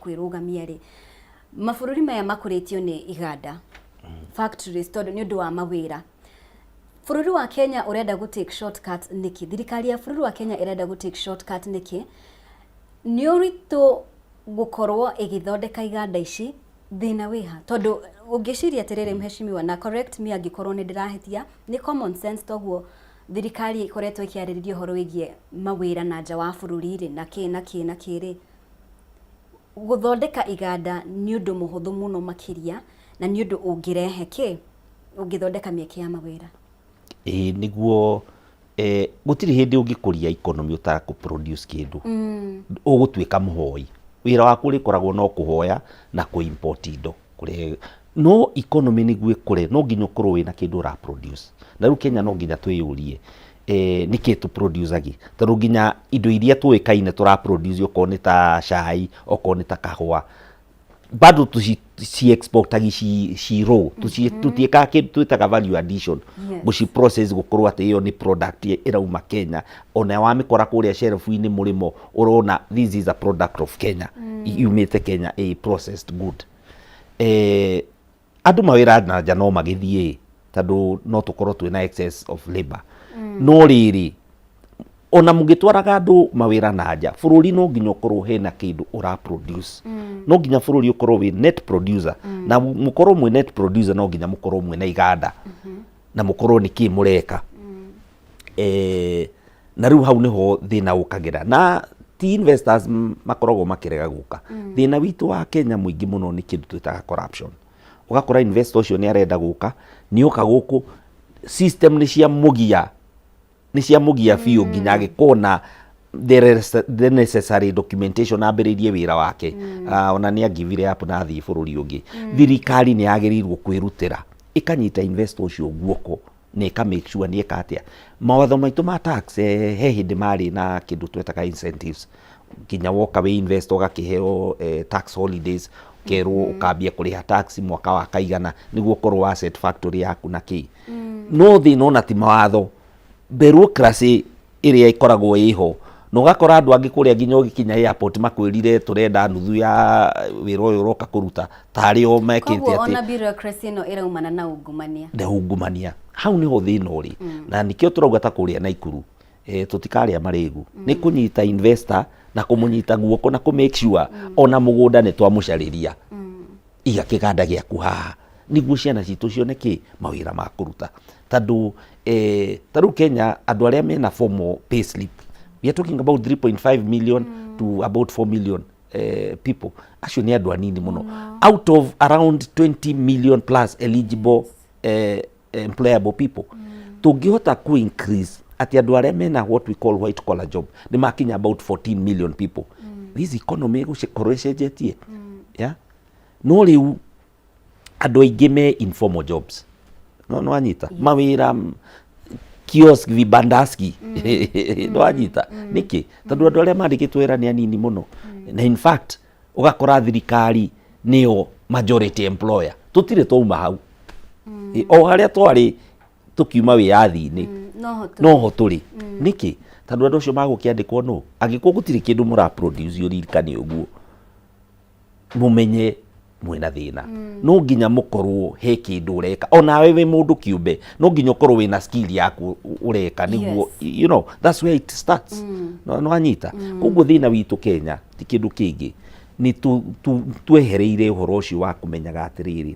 kwirugamia ri mabũrũri maya makũrĩtio nĩ iganda factories tondu nĩ ũndũ wa mawĩra. Bũrũri wa Kenya ũrenda gũ take shortcut niki? Thirikari ya bũrũri wa Kenya ĩrenda gũ take shortcut niki? Nĩ ũritũ gũkorwo ĩgĩthondeka iganda ici thina wiha tondu ũngĩciria atĩrĩrĩ mheshimiwa, na correct me angĩkorwo nĩ ndĩrahetia, nĩ common sense toguo thirikari ikoretwo ikiarĩrĩria ũhoro wĩgiĩ mawĩra na nja wa bũrũri rĩ na kĩ guthondeka iganda nĩ ũndũ mũhũthũ mũno makĩria na nĩ ũndũ ũngĩrehe kĩ ũngĩthondeka mĩeke ya mawĩra. Niguo gũtirĩ hĩndĩ ũngĩkũria economy ũtaka produce kĩndũ ũgũtuĩka mũhoi. Wĩra waku ũrĩkoragwo no kũhoya na kũ-import indo. No economy nĩguo ĩkũre no nginya ũkorwo wĩna kĩndũ ũra produce. Na rĩu Kenya no nginya twĩyũrie nĩkĩ tũ produce agi, tondũ nginya indo iria tũĩkaine tũra produce okorwo nĩ ta cai, okorwo nĩ ta kahũa, bado tuci export agi ci raw, tutiĩkaga kĩndũ twĩtaga value addition, gũci process gũkorwo atĩ ĩyo nĩ product ĩrauma Kenya. Ona wamĩkora kũrĩa shelf-inĩ mũrĩmo ũrona this is a product of Kenya, yumĩte Kenya, a processed good. Andũ mawĩra na nja no magĩthiĩ tondũ no tũkorwo twĩna excess of labor. No rĩrĩ ona mũngĩtwaraga andũ mawĩra na nja, bũrũri no nginya ũkorwo hena kĩndũ ũra produce. No nginya bũrũri ũkorwo wĩ net producer, na mũkorwo mwĩ net producer no nginya mũkorwo mwĩ na iganda na mũkorwo nĩ kĩ mũreka. Na rĩu hau nĩho thĩna ũkagĩra, na ti investors makoragwo makĩrega gũka. Thĩna witũ wa Kenya mũingĩ mũno nĩ kĩndũ twĩtaga corruption. Ũgakora investor ũcio nĩ arenda gũka, nĩ oka gũkũ system nĩ cia mũgia biũ nginya agĩkorwo na the necessary documentation ambĩrĩrie wĩra wake. Ona nĩ agivire up na thiĩ bũrũri ũngĩ. Thirikari nĩ yagĩrĩirwo kwĩrutĩra ĩkanyita investor ũcio guoko na ĩka make sure nĩ eka atĩa. Mawatho maitũ ma tax he hĩndĩ marĩ na kĩndũ twetaga incentives, nginya woka wĩ invest ũgakĩheo tax holidays, kerwo ũkambia kũrĩha tax mwaka wa kaigana nĩguo ũkorwo asset factory yaku na kĩ. No thĩna ona ti mawatho, bureaucracy ĩrĩa ĩkoragwo ĩho, na ũgakora andũ angĩ kũrĩa nginya ũgĩkinya airport makwĩrire tũrenda nuthu ya wĩra ũyũ ũroka kũruta tarĩ o mekĩte atĩ. Ona bureaucracy ĩno ĩraumana na ungumania. Na ungumania hau nĩho thĩna ũrĩ. Na nĩkĩo tũrauga ta kũrĩa Naikuru tũtikarĩa marĩgu, nĩ kũnyita investor na kũmũnyita guoko na kũ make sure ona mũgũnda nĩ twamũcarĩria iga kĩganda gĩaku haha nĩguo ciana citũ cione kĩ mawĩra ma kũruta. Tondũ tarĩu Kenya andũ arĩa mena formal pay slip, we are talking about 3.5 million to about 4 million people. Acio nĩ andũ anini mũno out of around 20 million plus eligible employable people. Tũngĩhota ku increase ati andũ arĩa mena what we call white collar job nĩ makinya about 14 million people. This economy gũkorwo ĩcenjetie. No rĩu andũ aingĩ me informal jobs. No anyita mawĩra kiosk vibandaski no anyita nĩkĩ, tondũ andũ arĩa mandĩkĩtwo wĩra nĩ anini mũno. Na in fact ũgakora thirikari nĩyo majority employer. Tũtirĩ twauma hau. O harĩa twarĩ tukiuma wĩyathi-inĩ noho tũrĩ nĩkĩ, tondũ andũ acio magũkĩandĩkwo no angĩkorwo gũtirĩ kĩndũ mũra produce ũririkane ũguo mũmenye mwĩna thĩna. No nginya mũkorwo he kĩndũ ũreka, onawe wĩ mũndũ kĩũmbe no nginya ũkorwo wĩna skill yaku ũreka nĩguo, you know, that's where it starts. No anyita koguo thĩna witũ Kenya ti kĩndũ kĩngĩ, nĩ twehereire ũhoro ũcio wa kũmenyaga atĩrĩrĩ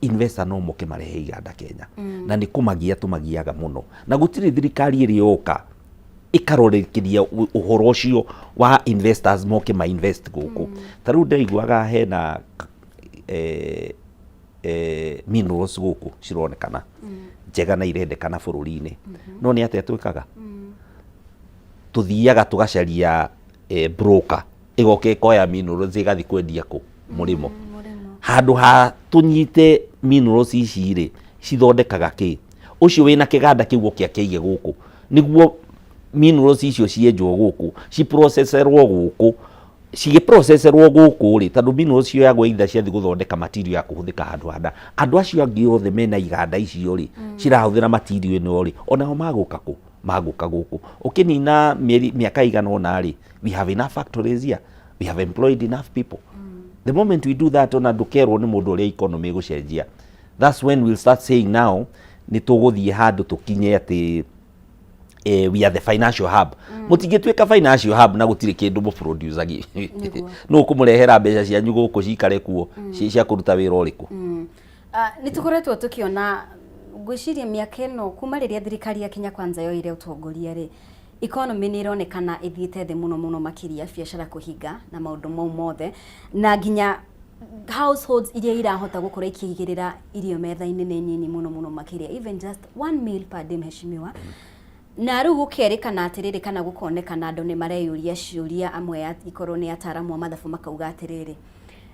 investor no moke marehe iganda Kenya na nĩ kũmagia tũmagiaga mũno, na gũtirĩ thirikari ĩrĩ yoka ĩkarorekeria ũhoro ũcio wa investors moke ma invest gũkũ. Tarĩu ndaiguaga hena minerals gũkũ cironekana njega na irendekana bũrũri-inĩ, no nĩ atĩa twĩkaga? Tũthiaga tũgacaria broker ĩgoka ĩkoya minerals ĩgathiĩ kwendia kũ mũrĩmo. Handũ ha tũnyite minerals ici rĩ cithondekaga kĩ, ũcio wĩna kĩganda kĩu oke akĩige gũkũ nĩguo minerals icio cienjwo gũkũ ciprocesserwo gũkũ, cigĩprocesserwo gũkũ rĩ, tondũ minerals cioyagwo either ciathiĩ gũthondeka material ya kũhũthĩka handũ handa. Andũ acio angĩ othe mena iganda icio rĩ cirahũthĩra material ĩno rĩ onao magũka kũ, magũka gũkũ. Ũkĩnina mĩaka igana ũna rĩ we have enough factories here. we have employed enough people. The moment we do that, ona ndukerwo ni mundu uria economy gucenjia, that's when we'll start saying now ni tuguthie handu tukinye ati we are the financial hub. Mutingituika financial hub na gutire kindu mu produce agi no kumurehera mbeca cia nyugo guku cikare kuo cia kuruta wira uriku. Ni tukoretwo tukiona gwiciria miaka ino kuma riria thirikari ya Kenya Kwanza yoire utongoria ri economy ni ironekana ithiite thi muno makiria, biashara kuhinga na maundu mau mothe, na nginya households iria irahota gukora ikigirira irio metha-ini ni nyinyi muno makiria, even just 1 meal per day mheshimiwa. Na riu gukerikana atiriri kana gukonekana andu ni mareyuria ciuria, amwe ya ikorwo ni ataramu wa mathabu makauga atiriri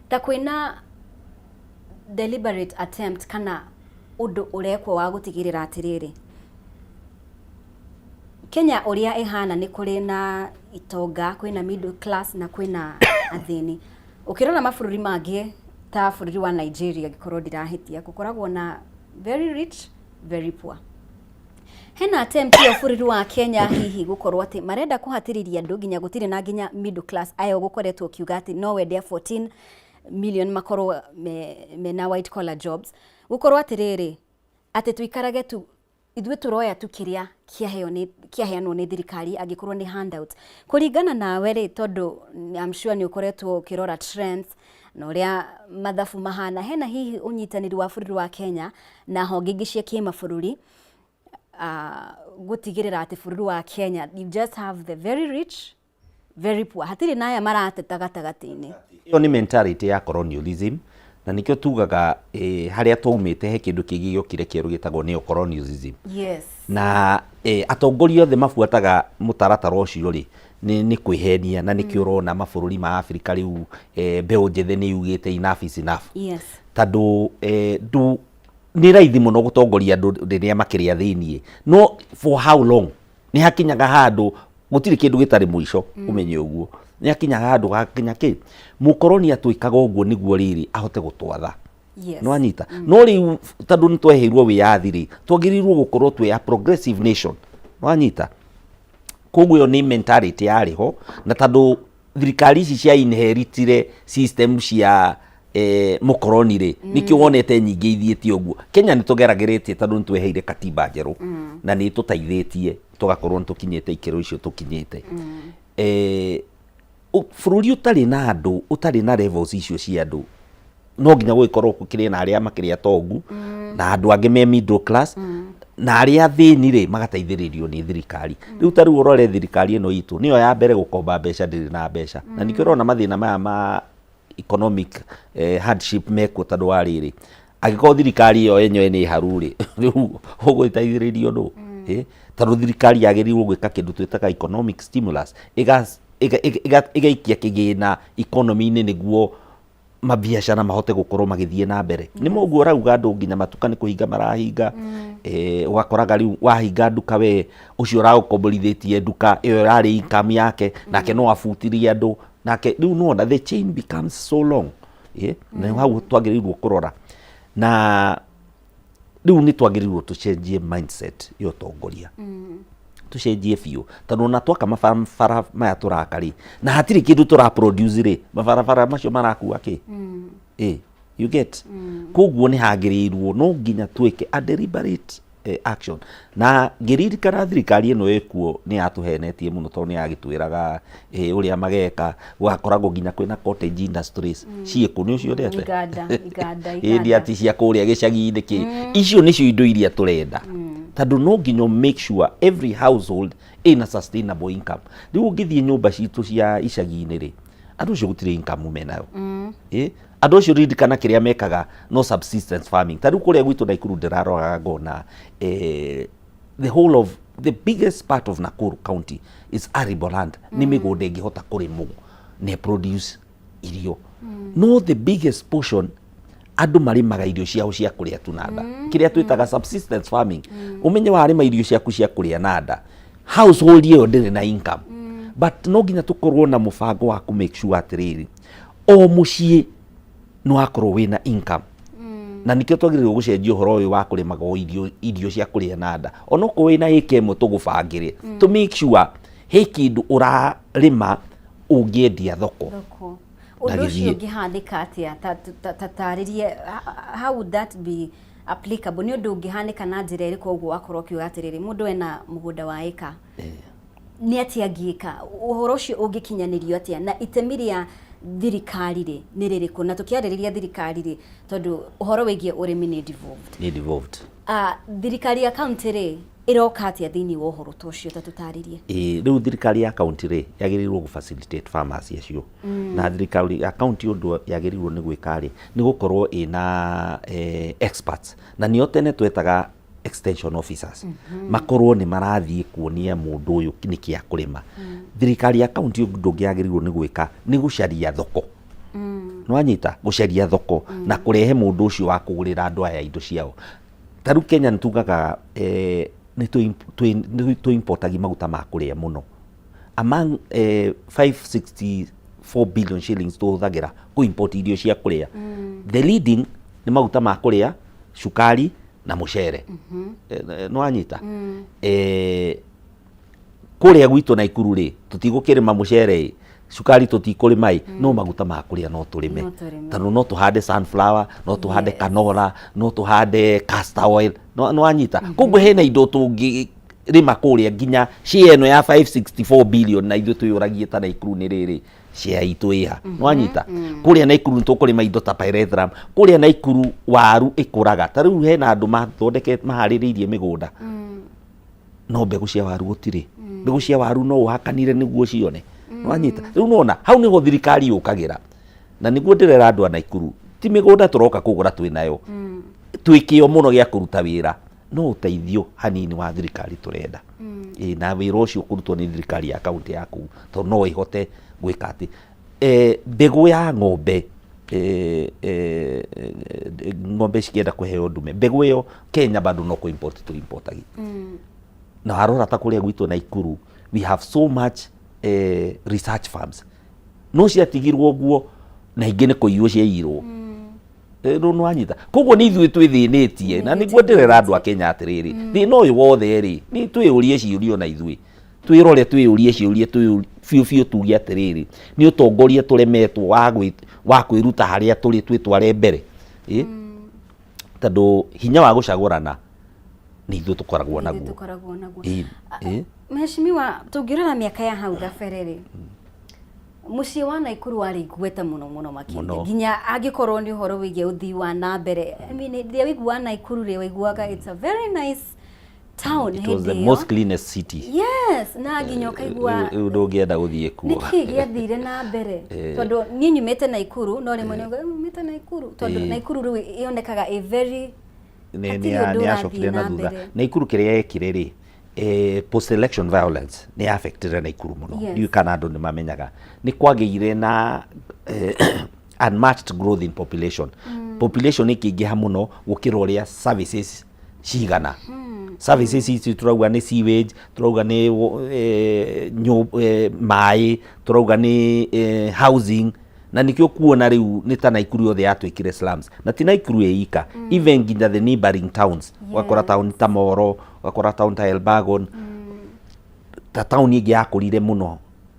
ta kwina deliberate attempt kana undu urekwo wa gutigirira atiriri Kenya uria ihana ni kuri na itonga, kwina middle class na kwina athini. Ukirona mabururi mangi ta bururi wa Nigeria gikorwo ndirahitia gukoragwo na very rich, very poor. Hena attempt ya bururi wa Kenya hihi gukorwo ati marenda kuhatiriria andu nginya gutire na nginya middle class ayo gukoretwo kiuga ati no wende 14 million makorwo na white collar jobs, gukorwo atiriri ati tuikarage tu ithuĩ turoya tukiria kiaheanwo ni thirikari angikorwo ni handout. Kuringana nawe ri, tondu I'm sure ni ukoretwo ukirora trends na uria mathabu mahana, hena hihi unyitaniri wa bururi wa Kenya na honge ingi cia kimabũrũri gutigirira ati bururi wa Kenya you just have the very rich, very poor, hatiri naya marateta gatagati-ini? Iyo ni mentality ya colonialism, na nikio tugaga haria twaumite he kindu kingi giokire kieru gitagwo neo colonialism. Yes. Na atongoria othe mabuataga mutaratara ucio ri ni kwihenia, na nikio urona mabururi ma Africa riu mbeu njethe ni yugite enough is enough. Yes. Tando ni raithi muno gutongoria andu riria makiria thiini, no for how long? Ni hakinyaga handu gutire kindu gitari mwisho, umenye uguo. Ni hakinyaga handu hakinya ki mukoroni atwikaga uguo niguo riri ahote gutwatha. Yes. No anyita no riu tondu ni tweheirwo wiyathi ri twagirirwo gukorwo twi a progressive nation. No anyita koguo yo ni mentality yariho, na tondu thirikari ici cia inheritire system cia mukoroni ri nikio wonete nyingi ithiete uguo. Kenya ni tugeragiritie tondu ni tweheire katiba njeru na ni tutaithitie tugakorwo tukinyete ikero icio tukinyete. Bururi utari na andu, utari na levels icio cia andu, no nginya guikorwo kukiri na aria makiria tongu na andu angi me middle class na aria thini ri magateithiririo ni thirikari. Riu tari urore thirikari ino itu niyo ya mbere gukomba mbeca ndiri na mbeca, na nikio rona mathina maya ma economic hardship meko tondu wa riri agiko thirikari yo yenyewe ni haruri riu ugwiteithiririo ndu tondu thirikari yagirirwo gwika kindu twitaga economic stimulus igaikia kigina economy-ini niguo mabiacara mahote gukorwo magithie na mbere. Ni moguo rauga andu nginya matuka ni kuhinga marahinga, ugakoraga riu wahinga nduka we ucio raukomborithitie nduka iyo rari income yake nake no afutirie andu nake riu no the chain becomes so long. Na hau twagirirwo kurora na riu ni twagirirwo tucenjie mindset yo tongoria. Tucenjie biu tondu na twaka mabara maya turakari na hatiri kindu tura produce ri mabara macio marakuwa ki you get koguo ni hagirirwo no nginya twike a deliberate action. Na ngiririkana thirikari ino ekuo ni atuhenetie muno tondu ni agitwiraga uria mageka wakoragwo nginya kwina cottage industries cieku ni ucio ndete iganda ati cia kuria gicagi-ini ki icio nicio indo iria turenda tondu no nginya make sure every household in a sustainable income. Riu ungithie nyumba citu cia icagi-ini ri andu cio gutire income menayo andu cio ririkana kiria mekaga no subsistence farming. Tariu kuria gwitu Nakuru ndiraroraga ngona the whole of the biggest part of Nakuru County is arable land. Ni migunda ingihota kurimwo ne produce irio. No the biggest portion andu marimaga irio ciao cia kuria tunanda kiria twitaga subsistence farming. Umenye warima irio ciaku cia kuria nanda household iyo ndiri na income, but no nginya tukorwo na mubango wa ku make sure atiriri o mucii no akorwo wina income. Na nikio twagirirwo gucenjia uhoro uyu wa kurimaga irio cia kuria nanda onoko wina ike imwe tugubangire to make sure he kindu urarima ũngĩendia thoko. Ũndũ ũcio ũngĩhanĩka atĩa tarĩrie, how would that be applicable? Nĩ ũndũ ũngĩhanĩka na njĩra ĩrĩkũ ũguo wakorwo ũkiuga atĩrĩrĩ mũndũ ena mũgũnda wa ĩka nĩ atĩa angĩka, ũhoro ũcio ũngĩkinyanĩrio atĩa, na itemi rĩa thirikari rĩ nĩ rĩrĩkũ? Na tũkĩarĩrĩria thirikari rĩ tondũ ũhoro wĩgiĩ ũrĩmi nĩ devolved. Thirikari ya kaunti rĩ ĩroka atĩa thĩinĩ wa ũhoro ta ũcio ta tũtarĩrie? Rĩu thirikari ya kaunti rĩ yagĩrĩirwo gũ-facilitate farmers acio. Na thirikari ya kaunti ũndũ yagĩrĩirwo nĩ gwĩka rĩ nĩ gũkorwo ĩna experts, na nĩo tene twetaga extension officers. Makorwo nĩ marathiĩ kuonia mũndũ ũyũ nĩkĩ akũrĩma. Thirikari ya kaunti ũndũ ũngĩ yagĩrĩirwo nĩ gwĩka nĩ gũcaria thoko. Nĩwanyita, gũcaria thoko na kũrehe mũndũ ũcio wa kũgũrĩra andũ aya indo ciao. Tarĩu Kenya nĩ tugaga nĩ tũ-importagi maguta ma kũrĩa mũno. Among 564 billion shillings tũhũthagĩra kũ-import irio cia kũrĩa, the leading nĩ maguta ma kũrĩa, cukari na mũcere. Nĩwanyita? Kũrĩa gwitũ Naikuru rĩ tũtigũkĩrĩma mũcere, cukari tũtikũrĩma, no maguta ma kũrĩa no tũrĩme. Tondũ no tũhande sunflower, no tũhande canola, no tũhande castor oil. Nĩwanyita? Koguo hena indo tũngĩrĩma kũrĩa nginya share ĩno ya 564 billion na ithuĩ twĩyũragie ta Naikuru nĩ rĩrĩ share itũ ĩha. Nĩwanyita? Kũrĩa Naikuru nĩ tũkũrĩma indo ta pyrethrum. Kũrĩa Naikuru waru ĩkũraga. Tarĩu hena andũ maharĩrĩirie mĩgũnda, no mbegũ cia waru gũtirĩ. Mbegũ cia waru no ũhakanire nĩguo cione. Nĩwanyita? Rĩu nona hau nĩho thirikari yũkagĩra. Na nĩguo ndĩrera andũ a Naikuru, ti mĩgũnda tũroka kũgũra twĩnayo, twĩkĩo mũno gĩa kũruta wĩra, no ũteithio hanini wa thirikari tũrenda. Na wĩra ũcio kũrutwo nĩ thirikari ya kaunti ya kũu, tondũ no ĩhote gwĩka atĩ mbegũ ya ng'ombe, ng'ombe cikĩenda kũheo ndume, mbegũ ĩyo Kenya bado no kũ-import tũ-importagi. Na warora ta kũrĩa gwitũ Naikuru, we have so much research farms, no ciatigirwo ũguo na ingĩ nĩ kũiywo ciaiyirwo. Nĩwanyita? Koguo nĩ ithuĩ twĩthĩnĩtie, na nĩguo ndĩrera andũ a Kenya atĩrĩrĩ, thĩna ũyũ wothe rĩ nĩ twĩyũrie ciũria na ithuĩ, twĩrore twĩyũrie ciũria biũ tuge atĩrĩrĩ, nĩ ũtongoria tũremetwo wa kwĩruta harĩa tũrĩ twĩtware mbere. Tondũ hinya wa gũcagũrana nĩ ithuĩ tũkoragwo naguo. Mheshimiwa, tũngĩrora mĩaka ya hau gabere rĩ mũciĩ wa Naikuru warĩ igweta mũno makĩria, nginya angĩkorwo nĩ ũhoro wĩgiĩ ũthii wa na mbere. I mean, rĩrĩa waigua Naikuru rĩ waiguaga it's a very nice town. It was the most cleanest city. Yes, na nginya ũkaigua ndũngĩenda gũthiĩ kuo. Nĩkĩ gĩathire na mbere? Tondũ niĩ nyumĩte Naikuru, no rĩmwe nyumĩte Naikuru tondũ Naikuru rĩu yonekaga a very nĩ yacokire na thutha. Naikuru kĩrĩa yekire rĩ, post election violence nĩ affected Naikuru mũno. Ndiũ kana andũ nĩ mamenyaga nĩ kwagĩire na unmatched growth in population. Population ĩkĩingĩha mũno gũkĩra ũrĩa services cigana. Services ici turauga nĩ sewage, turauga nĩ maĩ, turauga nĩ housing, na nikio kuona rĩu nĩ ta Naikuru yothe yatuĩkire slums. Na ti Naikuru ĩika, even nginya the neighboring towns, wakora town ta Moro, wakora town ta Elbagon, ta town ĩngĩ yakũrire mũno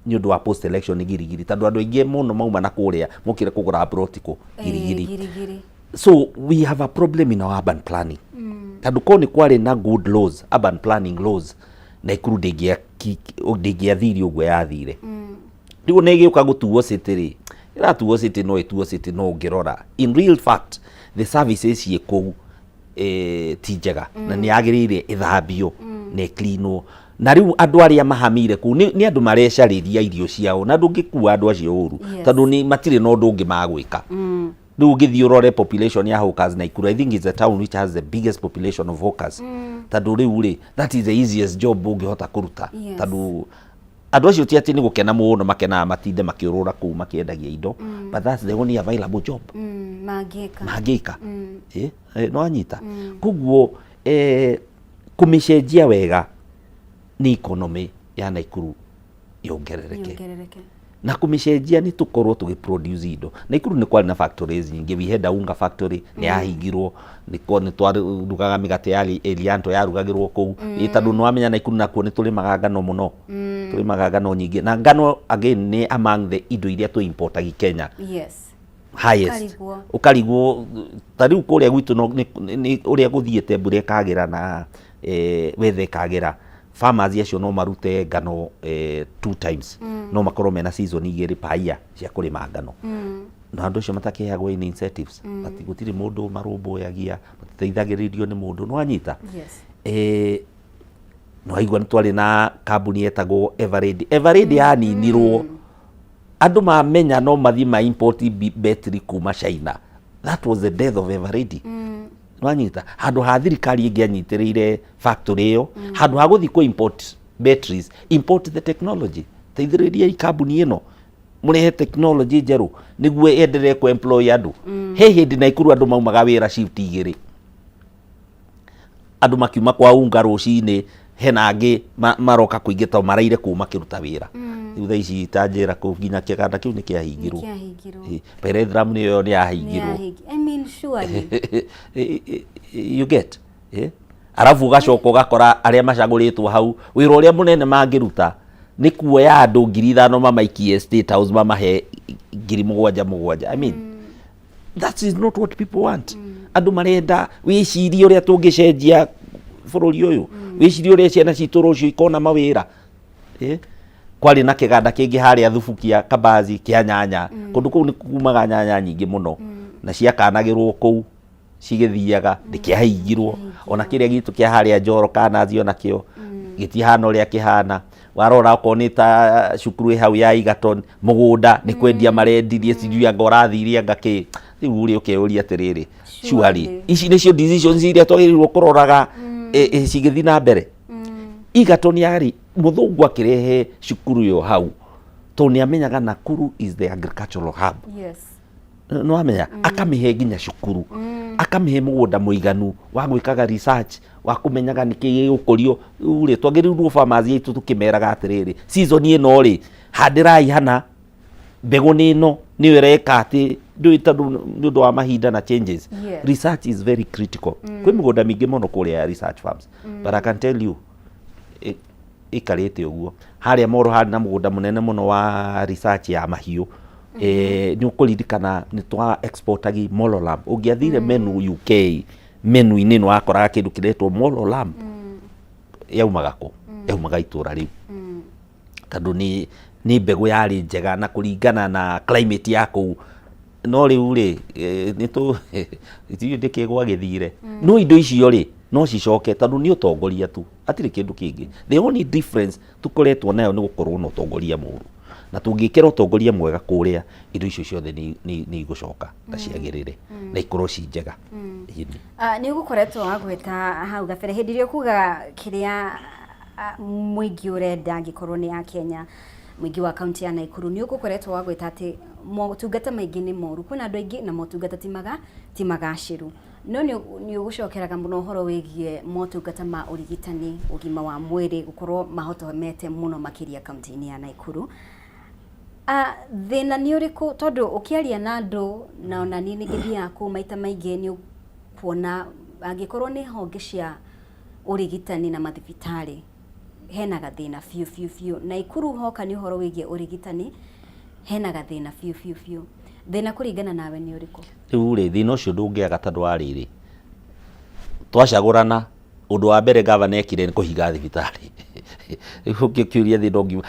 nĩ ũndũ wa post election Girigiri, tondũ andũ aingĩ mũno mauma na kũrĩa mokire kũgũra brotiko Girigiri. So we have a problem in our urban planning. Tondũ ko nĩ kwarĩ na good laws, urban planning laws, Naikuru ndĩngĩathirio ũguo yathire. Rĩu nĩ ĩgĩũka gũtuo city rĩ, ĩratuo city no ĩtuo city no ũngĩrora. In real fact, the services ciĩ kũu ti njega na nĩ yagĩrĩire ĩthambio na ĩcleanwo. Na rĩu andũ arĩa mahamire kũu nĩ andũ marecarĩria irio ciao, na ndũngĩkua andũ acio ũru tondũ nĩ matirĩ na ũndũ ũngĩ magwĩka. Rĩu ũgĩthiĩ ũrore population ya hawkers Naikuru, I think it's a town which has the biggest population of hawkers. Tondũ rĩu rĩ, that is the easiest job ũngĩhota kũruta. Tondũ andũ acio ti atĩ nĩ gũkena mũno makenaga matinde makĩũrũra kũu makĩendagia indo, but that's the only available job mangĩka. No anyita? Koguo kũmĩcenjia wega ni economy ya Naikuru yongerereke. Na kũmĩcenjia nĩ tũkorwo tũgĩproduce indo. Naikuru nĩ kwarĩ na factories nyingĩ, we had a unga factory nĩ yahingirwo, nĩ twarugaga mĩgate ya Elianto yarugagĩrwo kũu. Tondũ nĩ wamenya Naikuru nakuo nĩ tũrĩmaga ngano mũno, turimaga ngano nyingĩ na ngano again nĩ among the indo iria tu importaga Kenya. Yes. Highest. Ukarigwo ta rĩu kũrĩa gwitũ no nĩ ũrĩa gũthiĩte mbura ĩkagĩra na weather ĩkagĩra, farmers acio no marute ngano 2 times, no makorwo mena season igĩrĩ per year cia kũrĩma ngano. Na andũ acio matakĩheagwo any incentives, gũtirĩ mũndũ marũmbũyagia, matiteithagĩrĩrio nĩ mũndũ, no anyita. Yes. No aigua nĩ twarĩ na kambuni yetagwo Eveready. Eveready yaninirwo, andũ mamenya no mathi ma import battery kuma China. That was the death of Eveready. No anyita, handũ ha thirikari ĩngĩanyitĩrĩire factory ĩyo, handũ ha gũthi ku import batteries, import the technology. Teithĩrĩria kambuni ĩno mũrehe technology njerũ nĩguo endelee ku employ andũ. He hĩndĩ Naikuru andũ maumaga wĩra shift igĩrĩ, andũ makiuma kwa unga rũcinĩ, hena angĩ maroka kũingĩta maraire kuma kĩruta wĩra. Rĩu thaa ici tanjĩra kũ nginya kĩganda kĩu nĩ kĩahingirwo. Peredram nĩyo nĩyahingirwo. I mean surely. You get? Arabu ũgacoka ũgakora arĩa macagũrĩtwo hau, wĩra ũrĩa mũnene mangĩruta nĩ kuoya andũ 5,000 mamaikie State House mamahe 7,000. I mean, that is not what people want. Andũ marenda wĩcirie ũrĩa tũngĩcenjia bũrũri ũyũ, wĩcirie ũrĩa ciana citũ rũciũ ikona mawĩra. Kwari na kĩganda kĩngĩ harĩa Thubukia, Kabazi, kĩa nyanya, kũndũ kũu nĩ kumaga nyanya nyingĩ mũno, na ciakanagĩrwo kũu cigĩthiaga ndĩkĩahingirwo. Ona kĩrĩa gitũ kĩa harĩa Njoro kanazio nakĩo gĩtihana ũrĩa kĩhana. Warora okorwo nĩ ta cukuru hau ya Egerton, mũgũnda nĩ kwendia marendirie, sijui anga ũrathirie ngakĩ. Rĩu ũrĩa ũkeyũria atĩrĩrĩ, surely ici nĩcio decisions iria twagĩrĩirwo kũroraga cigĩthiĩ na mbere. Egerton yarĩ mũthũngũ akĩrehe cukuru yo hau to nĩ amenyaga Nakuru is the agricultural hub. Yes. No amenya akamihe nginya cukuru, akamihe mũgũnda mũiganu wa gwĩkaga research, wa kũmenyaga nĩkĩ gĩgũkũrio. Rĩu twagĩrĩirwo farmers aitũ tũkĩmeraga atĩrĩrĩ, season ĩno rĩ handĩrai hana, mbegũ nĩ ĩno nĩyo ĩreka atĩ nĩ ũndũ wa mahinda na changes. Research is very critical. Kwĩ mĩgũnda mingĩ mũno kũrĩa ya research farms, but I can tell you ikarĩte ũguo. Harĩa Moro harĩ na mũgũnda mũnene mũno wa research ya mahiũ. Nĩ ũkũririkana nĩ twa exportagi Molo lamb. Ũngĩathire menu UK, menu-inĩ nĩ wakoraga kĩndũ kĩretwo Molo lamb. Yaumaga kũ? Yaumaga itũra rĩu. Tondũ nĩ mbegũ yarĩ njega na kũringana na climate ya kũu. No rĩu rĩ ndĩkĩgwa gĩthire. No indo icio rĩ no cicoke tondũ nĩ ũtongoria tu, hatirĩ kĩndũ kĩngĩ. The only difference tũkoretwo nayo nĩ gũkorwo na ũtongoria mũru, na tũngĩkĩra ũtongoria mwega kũrĩa, indo icio ciothe nĩ igũcoka na ciagĩrĩre na ikorwo ci njega. Nĩ ũgũkoretwo wagwĩta hau gabere hĩndĩ ĩrĩa kuga kĩrĩa mũingĩ ũrenda angĩkorwo nĩ ya Kenya, mũingĩ wa kaunti ya Naikuru, nĩ ũgũkoretwo wagwĩta atĩ motungata maingĩ nĩ moru, kwĩna andũ aingĩ na motungata ti magacĩru. No nĩ ũgũcokeraga mũno ũhoro wĩgiĩ motungata ma ũrigitani, ũgima wa mwĩrĩ gũkorwo mahotomete mũno makĩria kaunti-inĩ ya Naikuru. Thĩna nĩ ũrĩkũ? Tondũ ũkĩaria na andũ na ona niĩ nĩ ngĩthiaga kũu maita maingĩ nĩ kuona angĩkorwo nĩ honge cia ũrigitani na mathibitarĩ hena gathĩna biũ. Naikuru hoka nĩ ũhoro wĩgiĩ ũrigitani hena gathĩna biũ. Thĩna kũringana nawe nĩ ũrĩkũ? Rĩu rĩ thĩna ũcio ndũngĩaga tondũ wa rĩrĩ, twacagũrana ũndũ wa mbere gavana ekire nĩ kũhinga thibitarĩ. Rĩu ũngĩkĩũria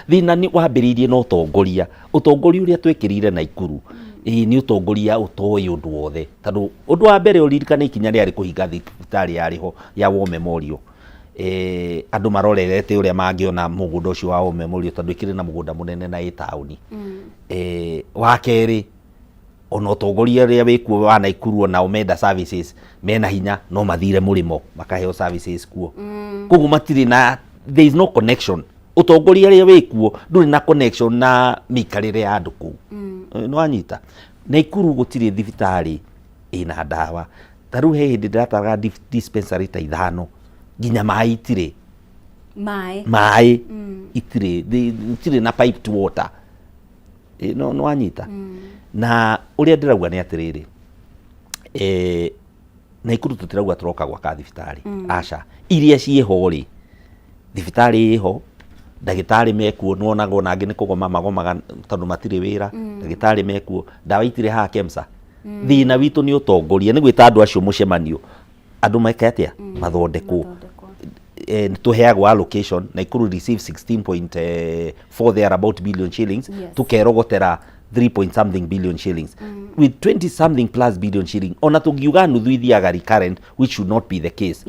thĩna nĩ wambĩrĩirie na ũtongoria ũrĩa twekĩrire Naikuru. Nĩ ũtongoria ũtoĩ ũndũ wothe, tondũ ũndũ wa mbere ũririkane ikinya rĩarĩ kũhinga thibitarĩ yarĩho ya War Memorial. Andũ marorerete ũrĩa mangĩona mũgũnda ũcio wa War Memorial tondũ ikĩrĩ na mũgũnda mũnene na taũni. Wa kerĩ ona ũtongoria ũrĩa wĩkuo wa Naikuru ona Omenda services mena hinya no mathire mũrĩmo makaheo services kuo. Koguo matirĩ na, there is no connection. Ũtongoria ũrĩa wĩkuo ndũrĩ na connection na mĩikarĩre ya andũ kũu. No anyita. Naikuru gũtirĩ thibitarĩ ĩna ndawa. Ta rĩu he hĩndĩ ndĩrataraga dispensary ta 5 nginya maĩ itirĩ. Maĩ itirĩ na piped water. No anyita. Na ũrĩa ndĩrauga nĩ atĩrĩrĩ, Naikuru tũtirauga tũroka gwaka thibitarĩ. Aca, iria ciĩho rĩ, thibitarĩ ĩho ndagĩtarĩ mekuo nuonaga onangĩ nĩ kũgoma magomaga tondũ matirĩ wĩra ndagĩtarĩ mekuo ndawa itirĩ haha KEMSA thĩna witũ nĩ ũtongoria nĩ gwĩta andũ acio mũcemanio andũ maika atĩa mathondekwo tuheagwo allocation Nakuru receive 16.4 there about billion shillings tukerogotera 3 billion shillings with 20 something plus billion shilling ona tungiuga nuthu ithiaga recurrent which should not be the case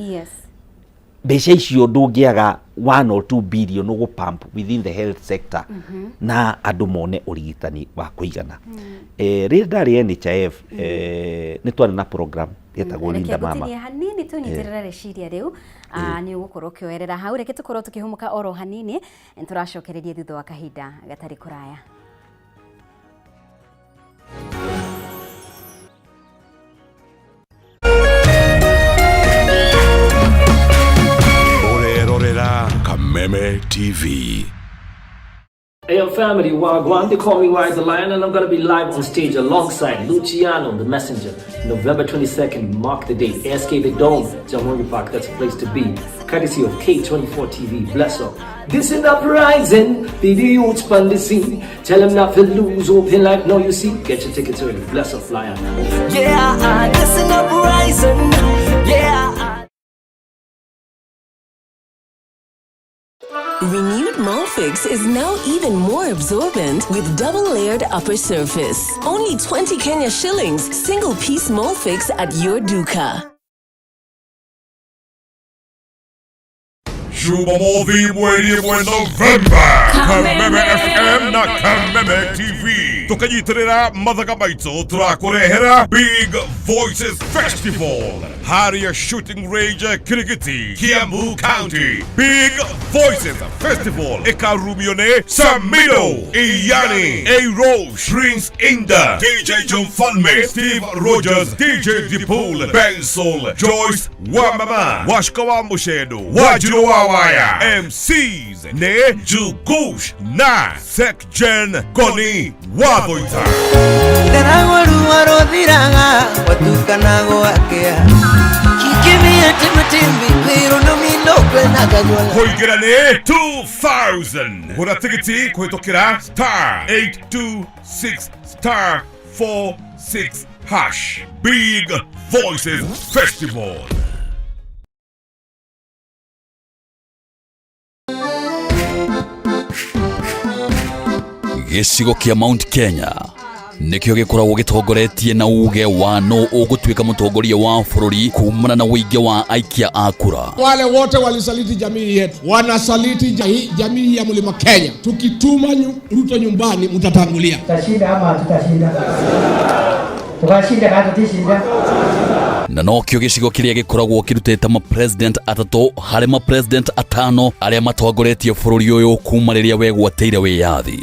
mbeca icio ndũngĩaga 1 or 2 billion ugu pump within the health sector na andũ mone ũrigitani wa kũigana rĩrĩa ndarĩ NHIF nĩ twarĩ na program yetagwo Linda Mama hanini tunyitirira reciria riu ni ugukorwo kioerera hau reke tukorwo tukihumuka oro hanini turacokereria thutha wa kahinda gatari kuraya. Kameme TV. Hey yo family, Wagwan, they call me Wise the Lion and I'm gonna be live on stage alongside Luciano the Messenger. November 22nd, mark the date. ASK The Dome, Jamhuri Park, that's a place to be. Courtesy of K24 TV, bless up. This is uprising, the youths span the scene. Tell them not to lose hope in life, no you see. Get your tickets early, bless up, Lion. Yeah, this is uprising, yeah. Renewed Molfix is now even more absorbent with double-layered upper surface. Only 20 Kenya shillings, single-piece Molfix at your duka. Jumamosi mwezi wa Novemba Kameme FM na Kameme TV tukanyitirira mathaga maitũ turakurehera Big Voices Festival Harrier Shooting Range Kirigiti, Kiambu County. Big Voices Festival ikarumione Samido, Iyani, A-Rose, Prince Inda, DJ John Falme, Steve Rogers, DJ Dipool, Bensol, Joyce Wamama, Washkawa Mushedo, Wajiro Wawaya, MCs ne Jugush na Sekjen Goni Wadoita. Darawaru warodhiranga watukanago akea kikimia timutimbi kwiro no milokwe nagagola Hoigerane 2000 Hura tikiti kuhitokera *826*46# Big Voices Festival. Gĩcigo kia Mount Kenya nikio gikoragwo gitongoretie na uge wa no ugutwika mutongoria wa bũrũri kumana na wĩingĩ wa aikia a kura. Wale wote walisaliti jamii yetu wanasaliti jamii ya Mlima Kenya. Tukituma Ruto nyumbani mtatangulia. Tutashinda ama tutashinda? Tukashinda hata tutashinda. Na nokio gĩcigo kĩrĩa gĩkoragwo kĩrutĩte ma-president atatũ harĩ ma-president atano arĩa matongoretie bũrũri ũyũ kuma rĩrĩa wegwatĩire wĩyathi.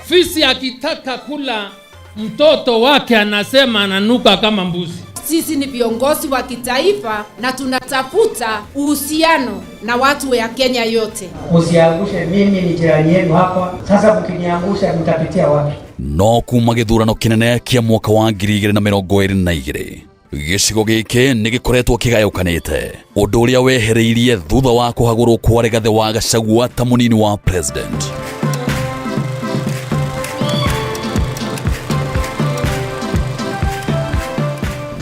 Fisi akitaka kula mtoto wake anasema ananuka kama mbuzi. Sisi ni viongozi wa kitaifa na tunatafuta uhusiano na watu wa Kenya yote. Usiangushe, mimi ni jirani yenu hapa. Sasa mkiniangusha mtapitia wapi? No kuma gĩthurano kĩnene kĩa mwaka wa 2022 gĩcigo gĩkĩ nĩ gĩkoretwo kĩgayũkanĩte, ũndũ ũrĩa wehereirie thutha wa kũhagũrwo kwa Rigathĩ wa Gachagua ta mũnini wa president.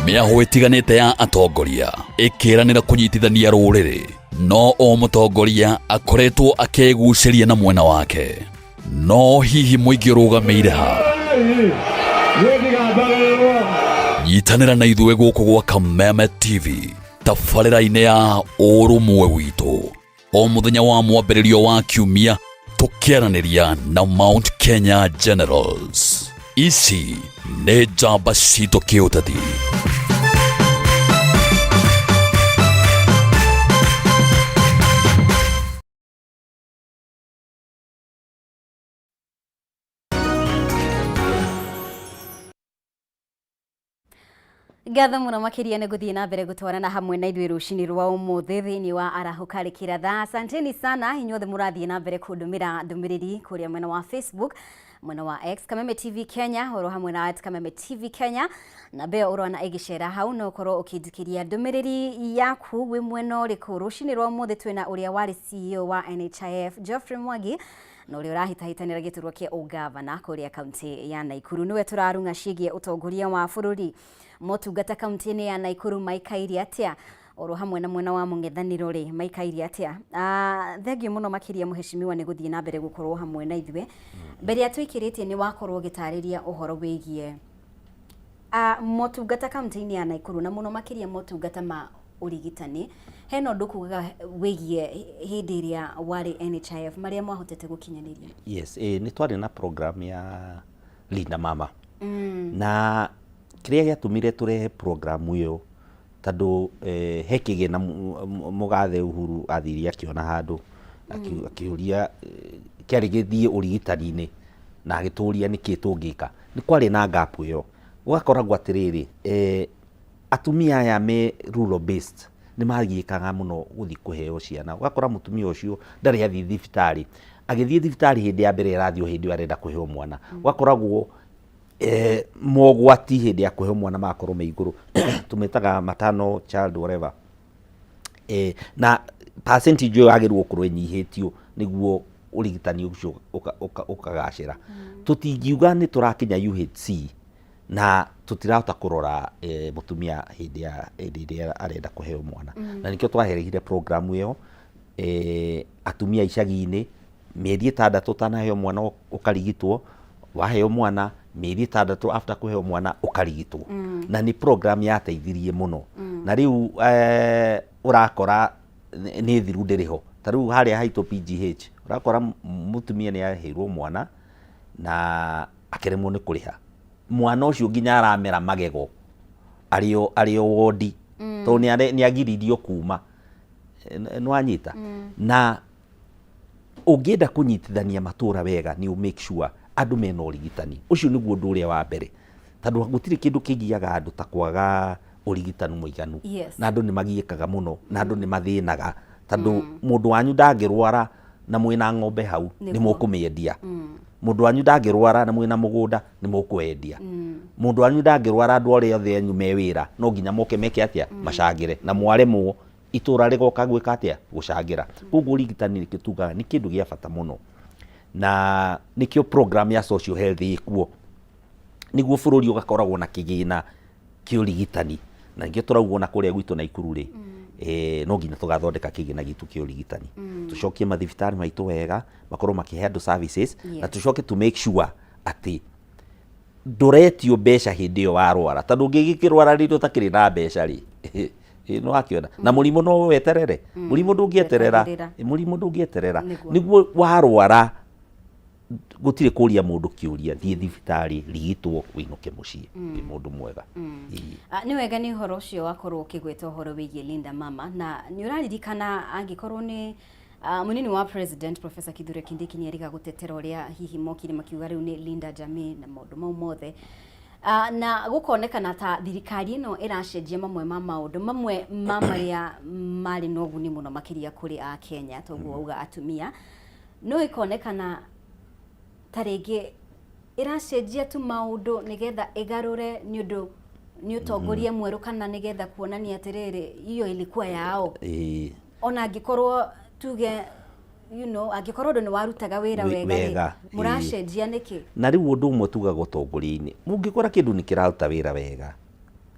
Mĩaho ĩtiganĩte ya atongoria ĩkĩranĩra kũnyitithania rũrĩrĩ, no o mũtongoria akoretwo akĩgucĩria na mwena wake. No hihi mũingĩ ũrũgamĩire ha nyitanĩra na ithuĩ gũkũ gwa Kameme TV tabarĩra-inĩ ya ũrũmwe witũ o mũthenya wa mwambĩrĩrio wa kiumia tũkĩaranĩria na Mount Kenya Generals. Ici nĩ njamba citũ kĩũteti. Gatha muno makiria ne guthie na mbere gutwarana hamwe na ithuĩ rũcinĩ rwa ũmũthĩ thĩinĩ wa Arahuka Kiratha. Asanteni sana inyuothe mũrathiĩ na mbere kũndũmĩra ndũmĩrĩri kũrĩa mwena wa Facebook mwena wa X Kameme TV Kenya oro hamwe na @Kameme TV Kenya na beo urona igicera hau no korwo ukindikiria ndumiriri yaku wi mweno riku rucini rwa muthe twina uria wari CEO wa NHIF Geoffrey Mwangi no uri urahitahitanira giturwa kia ugavana kuria kaunti ya Naikuru niwe turarunga cigie utongoria wa bururi motungata kaunti-ini ya Naikuru maikairi atia oro hamwe na mwena wa mung'ethaniro ri maikairi atia thengio muno makiria muheshimiwa ni guthie na mbere gukorwo hamwe na ithwe mbere ya twikiritie ni wakorwo gitariria uhoro wigie motungata kaunti-ini ya Naikuru na muno makiria motungata ma urigitani heno ndukuga wigie hindi iria wari NHIF maria mwahotete gukinyaniria. Yes, ni twari na program ya Linda Mama na kiria giatumire turehe program iyo tando he kigena mugathe Uhuru athiria akiona handu akiuria kiari githie urigitani-ini na agituria niki tungika ni kwari na gap iyo ugakoragwo atiriri atumia aya me rural based ni magiikaga muno guthi kuheo ciana ugakora mutumia ucio ndari athi thibitari agithie thibitari hindi ya mbere rathio hindi arenda kuheo mwana ugakoragwo mogwati hindi ya kuheo mwana makorwo me iguru tumetaga matano child whatever na percentage yo agirwo kurwe nyihitio niguo urigitani ucio ukagacira tutingiuga ni turakinya UHC na tutirahota kurora mutumia hindi ya arenda kuheo mwana na nikio twaherehire program iyo atumia icagi-ini mieri 6 utanaheo mwana ukarigitwo waheo mwana mieri 6 after kuheo mwana ukarigitwo na ni program yateithirie muno na riu urakora ni thiru ndiriho tariu haria haito PGH urakora mutumia ni aheirwo mwana na akiremwo ni kuriha mwana ucio nginya aramera magego ario wodi to ni agiririo kuma nwanyita na ungienda kunyitithania matura wega ni make sure andu mena urigitani ucio niguo ndu uria wa mbere tondu gutiri kindu kigiaga andu ta kwaga urigitani muiganu na andu ni magiikaga muno na andu ni mathinaga tondu mundu wanyu ndangirwara na mwina ng'ombe hau ni mukumiendia mundu wanyu ndangirwara na mwina mugunda ni mukwendia mundu wanyu ndangirwara andu ori othe anyu me wira no nginya moke meke atia macangire na mwaremwo itura rigoka gwika atia gucangira koguo urigitani ni kituga ni kindu gia bata muno na nikio program ya social health ikuo niguo bururi ugakoragwo na kigina kiurigitani na ngio turaugo na kuria gwitu Naikuru ri no nginya tugathondeka kigina gitu kiurigitani tucokie mathibitari maitu wega makorwo makihe andu services na tucoke to make sure ati nduretio mbeca hindi iyo warwara tondu ngigikirwara ri tutakiri na mbeca ri no akiona na murimu no weterere murimu ndungieterera murimu ndungieterera niguo warwara gutire kuria mundu kiuria thie thibitari rigitwo winuke mucii ni mundu mwega ni wega ni horo cio wakorwo ukigweta horo wigie Linda Mama na ni uraririkana angikorwo ni munini wa president Professor Kithure Kindiki ni eriga gutetera uria hihi mokire makiuga riu ni Linda Jamii na maundu mau mothe na gukonekana ta thirikari ino iracenjia mamwe ma maundu mamwe maria mari no guni muno makiria kuri a Kenya toguo uga atumia no ikonekana taringi iracenjia tu maundu nigetha igarure ni undu ni utongoria mweru kana nigetha kuonania atiriri iyo ilikuwa yao ona angikorwo tuge angikorwo ndu ni warutaga wira wega muracenjia niki na riu undu umwe tugaga utongoria-ini mungikora kindu ni kiraruta wira wega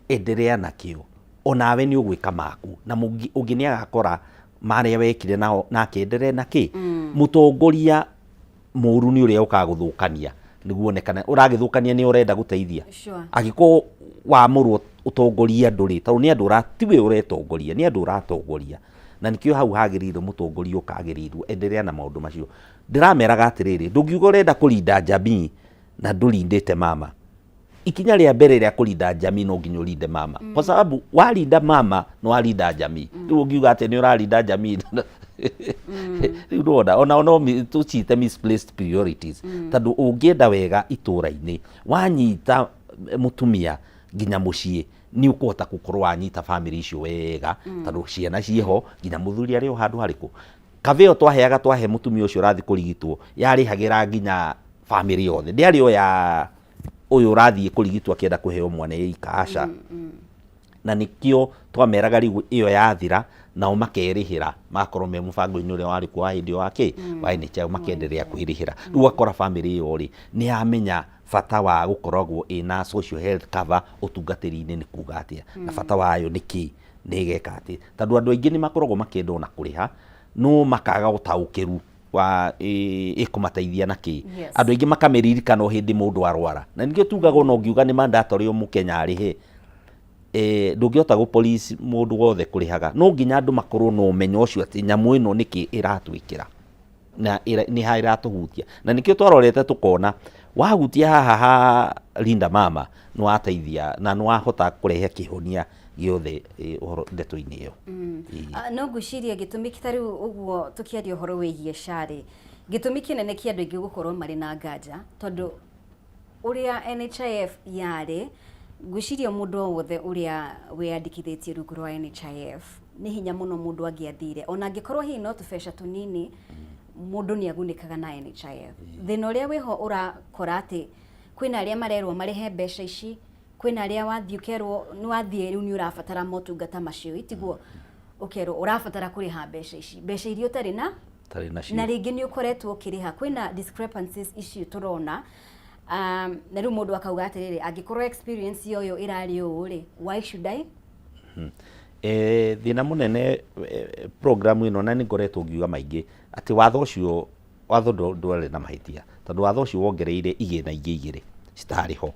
endelea nakio onawe ni ugwika maku na ungi ni agakora maria wekire nao nake endelee naki mutongoria muru ni uria ukaguthukania niguo onekana uragithukania ni urenda guteithia agiko wa muru utongoria nduri tondu ni andu uratiwe uretongoria ni andu uratongoria na nikio hau hagirire mutongoria ukagirirwo endelea na maundu macio ndirameraga atiriri ndungiuga urenda kulinda jamii na ndurindite mama ikinya ria mbere ria kulinda jamii no nginya urinde mama kwa sababu walinda mama no walinda jamii riu ungiuga ati ni uralinda jamii riu ona tucite misplaced priorities tondu ungienda wega itura-ini wanyita mutumia nginya mucii ni ukuhota gukorwo wanyita family icio wega tondu ciana ciho nginya muthuri ari o handu hariku kaveo twaheaga twahe mutumia ucio rathi kurigitwo yari hagira nginya family yothe ndiari oya uyu rathie kurigitwa kienda kuheo mwana ika aca na nikio twameraga riu iyo yathira nao makerihira makorwo me mubango-ini uria wari kwa hindi wake wa NHIF makenderea kwirihira riu akora family iyo ri ni amenya bata wa gukoragwo ina social health cover utungatiri-ini ni kuga atia na bata wayo niki nigeka ati tondu andu aingi ni makoragwo makendwo na kuriha no makaga utaukiru wa ikumateithia naki andu aingi makameririkana o hindi mundu arwara na ningio tugaga no ngiuga ni mandatory o mukenya arihe ndungihota go police mundu wothe kurihaga no nginya andu makorwo no umenyo ucio ati nyamu ino niki iratwikira na ni ha iratuhutia na nikio twarorete tukona wahutia haha Linda Mama no ateithia na no ahota kurehe kihonia giothe ndeto-ini iyo no ngwiciria gitumi kitari uguo tukiaria uhoro wigie shari gitumi kinene kia andu aingi gukorwo mari na nganja tondu uria NHIF yari ngwiciria mundu wothe uria wiyandikithitie rungu rwa NHIF ni hinya muno mundu angiathire ona angikorwo hihi no tubesha tunini mundu ni agunikaga na NHIF thina uria wiho urakora ati kwina aria marerwo marihe mbeca ici kwina aria wathii ukerwo ni wathii riu ni urabatara motungata macio itiguo ukerwo urabatara kuriha mbeca irio tari na ringi ni ukoretwo ukiriha kwina discrepancies icio turona na riu mundu akauga atiriri angikorwo experience yoyo irari uri why should I thina munene program ino na ningoretwo ngiuga maingi ati watho ucio ndwari na mahitia tondu watho ucio wongereire igina igiri citariho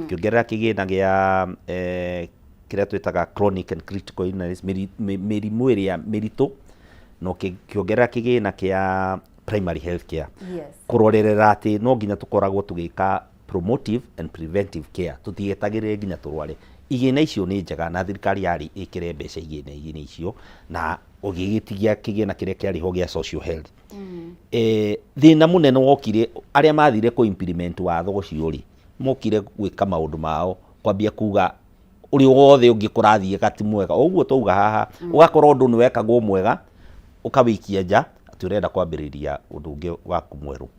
kiongerera kigina gia kiria twitaga chronic and critical illness mirimu iria mirito no kiongerera kigina kia primary health care kurorerera ati no nginya tukoragwo tugika promotive and preventive care tutigetagirire nginya turware igina icio ni njega na thirikari yari ikire mbeca igina icio na ugigitigia kigina kiria kiariho gia social health thina munene wokire aria mathire ku implement watho ucio ri mokire gwika maundu mao kwambia kuga uri wothe ungikurathie gati mwega oguo touga haha ugakorwo undu ni wekagwo mwega ukawikia nja ati urenda kwambiriria undu ungi waku mweru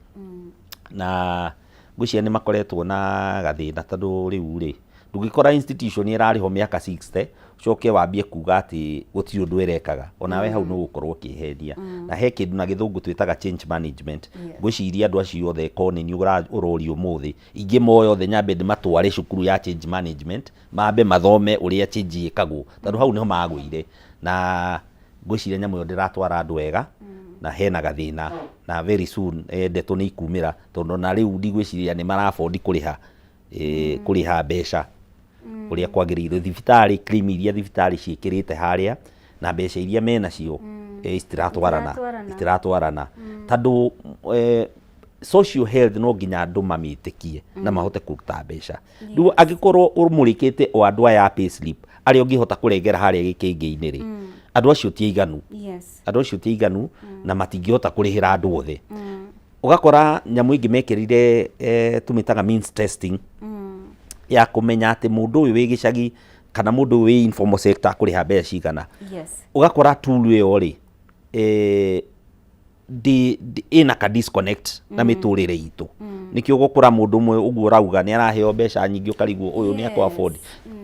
na ngwiciria ni makoretwo na gathina tondu riu ri ndungikora institution irariho miaka 60 coke wambie kuga ati guti undu irekaga onawe hau no gukorwo kihendia na he kindu na githungu twitaga change management ngwiciria andu acio othe koni ni urori umuthi ingi moyo othe nyambe ndimatware cukuru ya change management mambe mathome uria change ikagwo tondu hau niho magwire na ngwiciria nyamu yo ndiratwara andu wega na hena gathina na very soon ndeto ni ikumira tondu na riu ndigwiciria ni marabondi kuriha mbeca uria kwagiriire thibitari claim iria thibitari ciikirite haria na mbeca iria mena cio itiratwarana tondu social health no nginya andu mamitikie na mahote kuruta mbeca riu angikorwo umurikite o andu aya payslip aria ungihota kurengera haria gikingi-ini ri andu acio ti iganu na matingihota kurihira andu othe ugakora nyamu ingi mekirire tumitaga means testing ya kumenya ati mundu uyu wi gicagi kana mundu wi informal sector kuriha mbeca cigana ugakora tool iyo ri ina ka disconnect na miturire itu nikio gukura mundu umwe uguo urauga ni araheo mbeca nyingi ukarigwo uyu ni akwa afford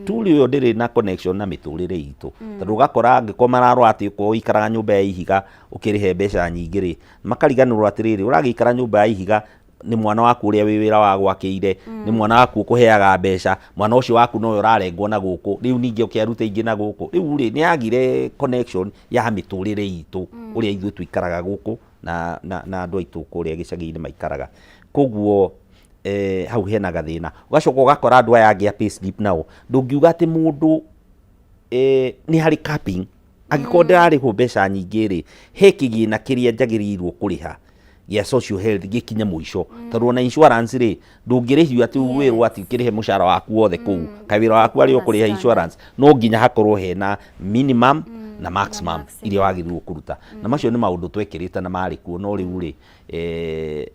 tool iyo ndiri na connection na miturire itu tondu ugakora angiko mararwa ati ko ikaraga nyumba ya ihiga ukirihe mbeca nyingi ri makariganirwo atiriri uragikara nyumba ya ihiga ni mwana waku uria wi wira wa gwakiire ni mwana waku ukuheaga mbeca mwana ucio waku no urarengwo na guku riu ningi ukiaruta ingi na guku riu ri ni agire connection ya miturire itu uria ithu twikaraga guku na andu aitu kuria gicagi-ini maikaraga koguo hau hena gathina ugacoka ugakora andu aya angi a payslip nao ndungiuga ati mundu ni hari capping angikorwo ndirarihwo mbeca nyingi ri he kigina kiria njagirirwo kuriha ya social health gikinya muico tondu na insurance ri ndungirihio ati wirwo ati ukirihe mushara waku wothe kuu kawira waku ari ukuriha insurance no nginya hakorwo hena minimum na maximum iria wagirirwo kuruta na macio ni maundu twekirite na mari kuo no riu ri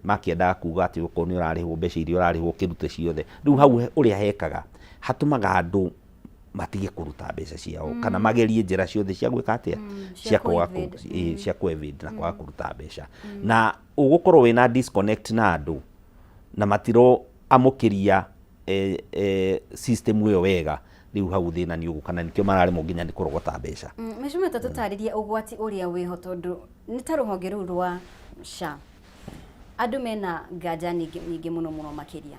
makienda kuga ati uko ni urarihwo mbeca iria urarihwo kirute ciothe riu hau uria hekaga hatumaga andu matige kuruta mbeca ciao kana magerie njira ciothe cia gwika atia cia covid na kwaga kuruta mbeca na ugukorwo wina disconnect na andu na matiro amukiria system ĩyo wega riu hau thina ni ugukana nikio marari munginya ni kurogota mbeca. Meshuma tatutaririe ugwati uria wiho tondu ni ta ruhonge ru rwa SHA andu mena nganja nyingi muno makiria.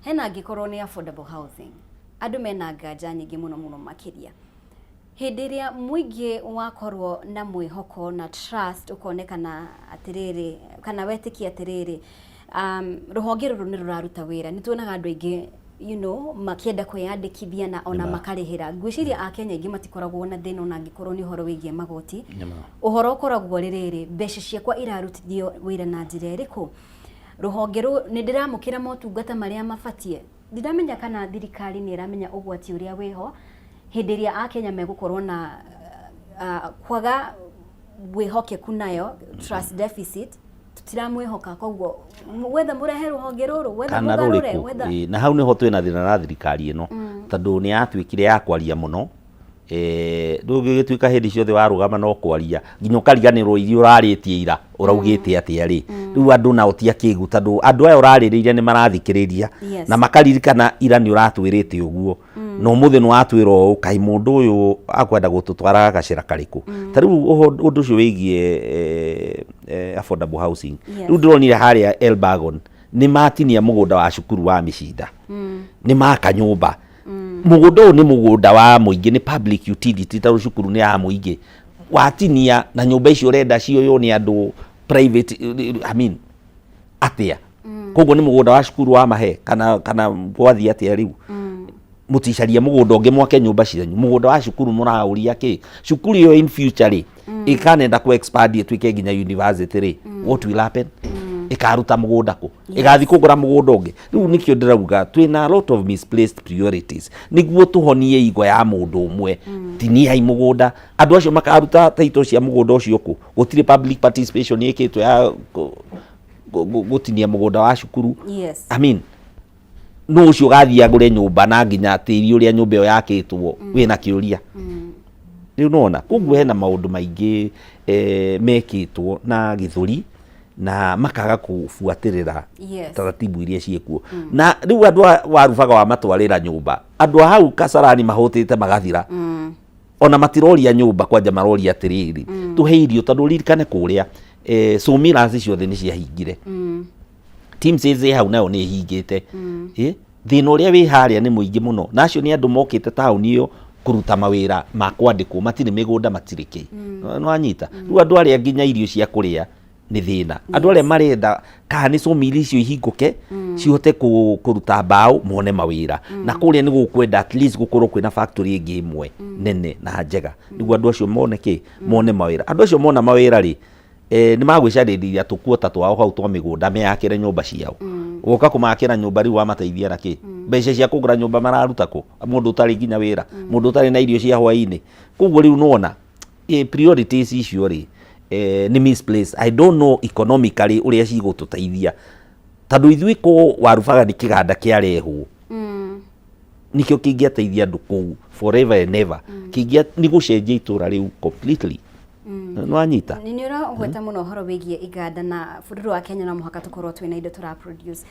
Hena ngikorwo ni affordable housing andu mena nganja nyingi muno makiria. Hindi iria muingi wakorwo na mwihoko na trust ukonekana atiriri kana wetiki atiriri ruhonge ruru ni ruraruta wira ni tuonaga andu aingi makienda kwiyandikithia na ona makarihira. Ngwiciria a Kenya ingi matikoragwo na thina ona ngikorwo ni horo wigie magoti. Uhoro ukoragwo ririri mbeca ciakwa irarutithio wira na njira iriku. Ruhonge ru ni ndiramukira motungata maria mabatie. Ndiramenya kana thirikari ni iramenya ugwati uria wiho hindi iria a Kenya megukorwo na kwaga wihokeku nayo trust deficit. Tutiramwihoka koguo wetha murehe ruhonge ruru wetha mugarure wetha na hau niho twina thina na thirikari ino tondu ni atwikire ya kwaria muno ndugigituika hindi ciothe warugama no kwaria nginya ukariganirwo irio uraritie ira uraugite atia ri riu andu na utia kigu tondu andu aya uraririria ni marathikiriria na makaririkana ira ni uratwirite uguo no muthe no atwiro kai mundu uyu akwenda gututwara gacira kariku tariu undu ucio wigie affordable housing riu ndironire haria Elbagon ni matinia mugunda wa cukuru wa Mishinda ni maka nyumba mugunda ni mugunda wa muingi ni public utility ta cukuru ni ya muingi watinia na nyumba icio renda cio ni andu private atia koguo ni mugunda wa cukuru wa mahe kana gwathi atia riu muticaria mugunda ungi mwake nyumba cianyu mugunda wa cukuru murauria ki cukuru yo in future ri ikanenda ku expand itwike nginya university ri what will happen ikaruta mugunda ku igathi kugura mugunda ungi riu nikio ndirauga twina a lot of misplaced priorities niguo tuhonie igwa ya mundu umwe tini hai mugunda andu acio makaruta title cia mugunda ucio ku gutire public participation ikitwe ya gutinia mugunda wa cukuru no ucio gathia ngure nyumba na nginya tiri uria nyumba yo yakitwo wina kiuria riu nona koguo hena maundu maingi mekitwo na githuri na makaga kufuatirira taratibu iria ciekuo na riu andu warubaga wa matwarira nyumba andu hau Kasarani mahotete magathira ona matiroria nyumba kwanja maroria atiriri tuheirio tondu ririkane kuria Sumiras ciothe ni ciahingire team sales hau nayo ni hingite thina uria wi haria ni muingi muno nacio ni andu mokite tauni iyo kuruta mawira ma kwandikwo matire migunda matiriki no anyita riu andu aria nginya irio cia kuria ni thina andu aria marenda kana Sumiri icio ihinguke cihote kuruta mbao mone mawira na kuria ni gukwenda at least gukorwo kwina factory ingi imwe nene na njega niguo andu acio mone ki mone mawira andu acio mona mawira ri ni magwicariria tukuota twao hau twa migunda meyakire nyumba ciao woka kumakira nyumba riu wamateithia na ki mbeca cia kugura nyumba mararuta ku mundu utari nginya wira mundu utari na irio cia hwaini koguo riu nona priorities icio ri ni misplaced. I don't know economically uria cigututeithia tondu ithui ko warubaga ni kiganda kiarehwo nikio kingiateithia andu ku forever and never kingia ni gucenjia itura riu completely no anyita ni ura gweta muno horo wigie iganda na bururu wa Kenya na muhaka tukorwo twina indo tura produce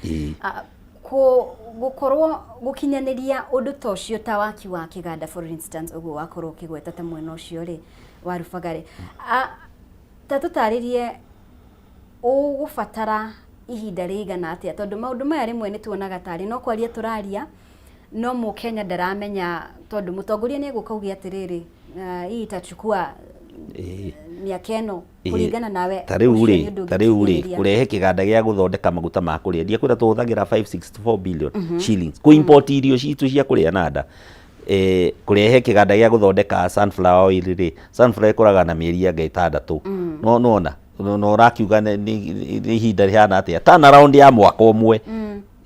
gukorwo gukinyaniria undu tocio ta waki wa kiganda for instance uguo wakorwo kigweta ta mwena ucio ri warubagare tatutaririe ugubatara ihinda rigana atia tondu maundu maya rimwe ni tuonaga tari no kwaria turaria no mu Kenya ndaramenya tondu mutongoria ni gukaugia atiriri hii itachukua miaka ino kuringana nawe tariu ri kurehe kiganda gia guthondeka maguta ma kuria ndia kwira tuhuthagira 564 billion shillings ku import irio citu cia kuria nada kurehe kiganda gia guthondeka sunflower oil ri sunflower ikuraga na mieri ya 6 no nona no rakiuga ni hinda rihana atia turn around ya mwaka umwe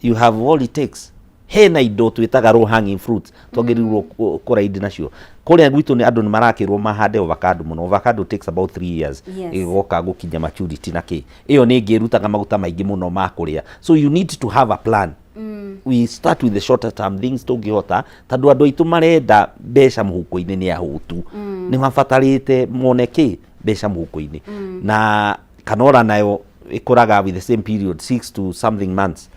you have all it takes hena indo twitaga low hanging fruits twagirirwo kuraidi nacio kuria gwitu ni andu ni marakirwo mahande avocado muno avocado takes about 3 years igoka gukinya maturity naki iyo ni ngirutaga maguta maingi muno ma kuria so you need to have a plan we start with the shorter term things tungihota tondu andu aitu marenda mbeca muhuko-ini ni ahutu ni mabatarite moneki mbeca muhuko-ini na kanora nayo ikuraga with the same period 6 to something months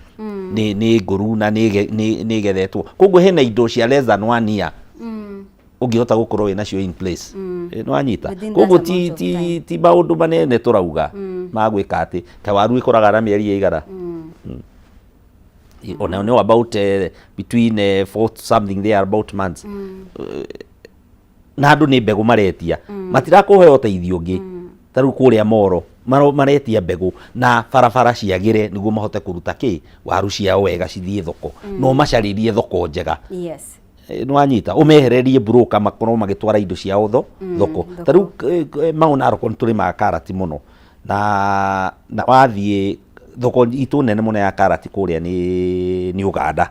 ni nguru na ni gethetwo koguo hena indo cia less than 1 year ungihota gukorwo wina cio in place no anyita koguo ti maundu manene turauga magwika ati kawaru ikoraga na mieri igara ona no about between 4 something there about months na andu ni mbegu maretia matirakuhe uteithio ungi taru kuria moro maretia mbegu na barabara ciagire niguo mahote kuruta ki waru ciao wega cithie thoko no macaririe thoko njega yes no anyita umehererie broker makorwo magitwara indo ciao thoko taru mauna roko tuli ma karati muno na wathie thoko itu nene muno ya karati kuria ni Uganda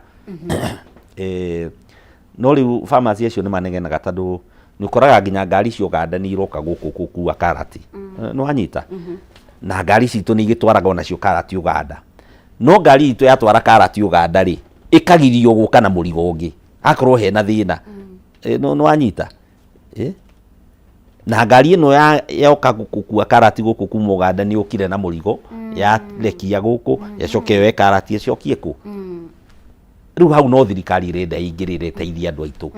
no riu farmers acio ni manegenaga tondu nukoraga nginya ngari cio Uganda ni iroka guku gukua karati no anyita na ngari citu ni igitwaraga ona cio karati Uganda no ngari itu yatwara karati Uganda ri ikagirio guka na murigo ungi akorwo hena thina no anyita na ngari ino yoka gukua karati guku kuma Uganda ni ukire na murigo ya lekia guku yacoke we karati yacokie ku riu hau no thirikari irenda ingirire teithia andu aitu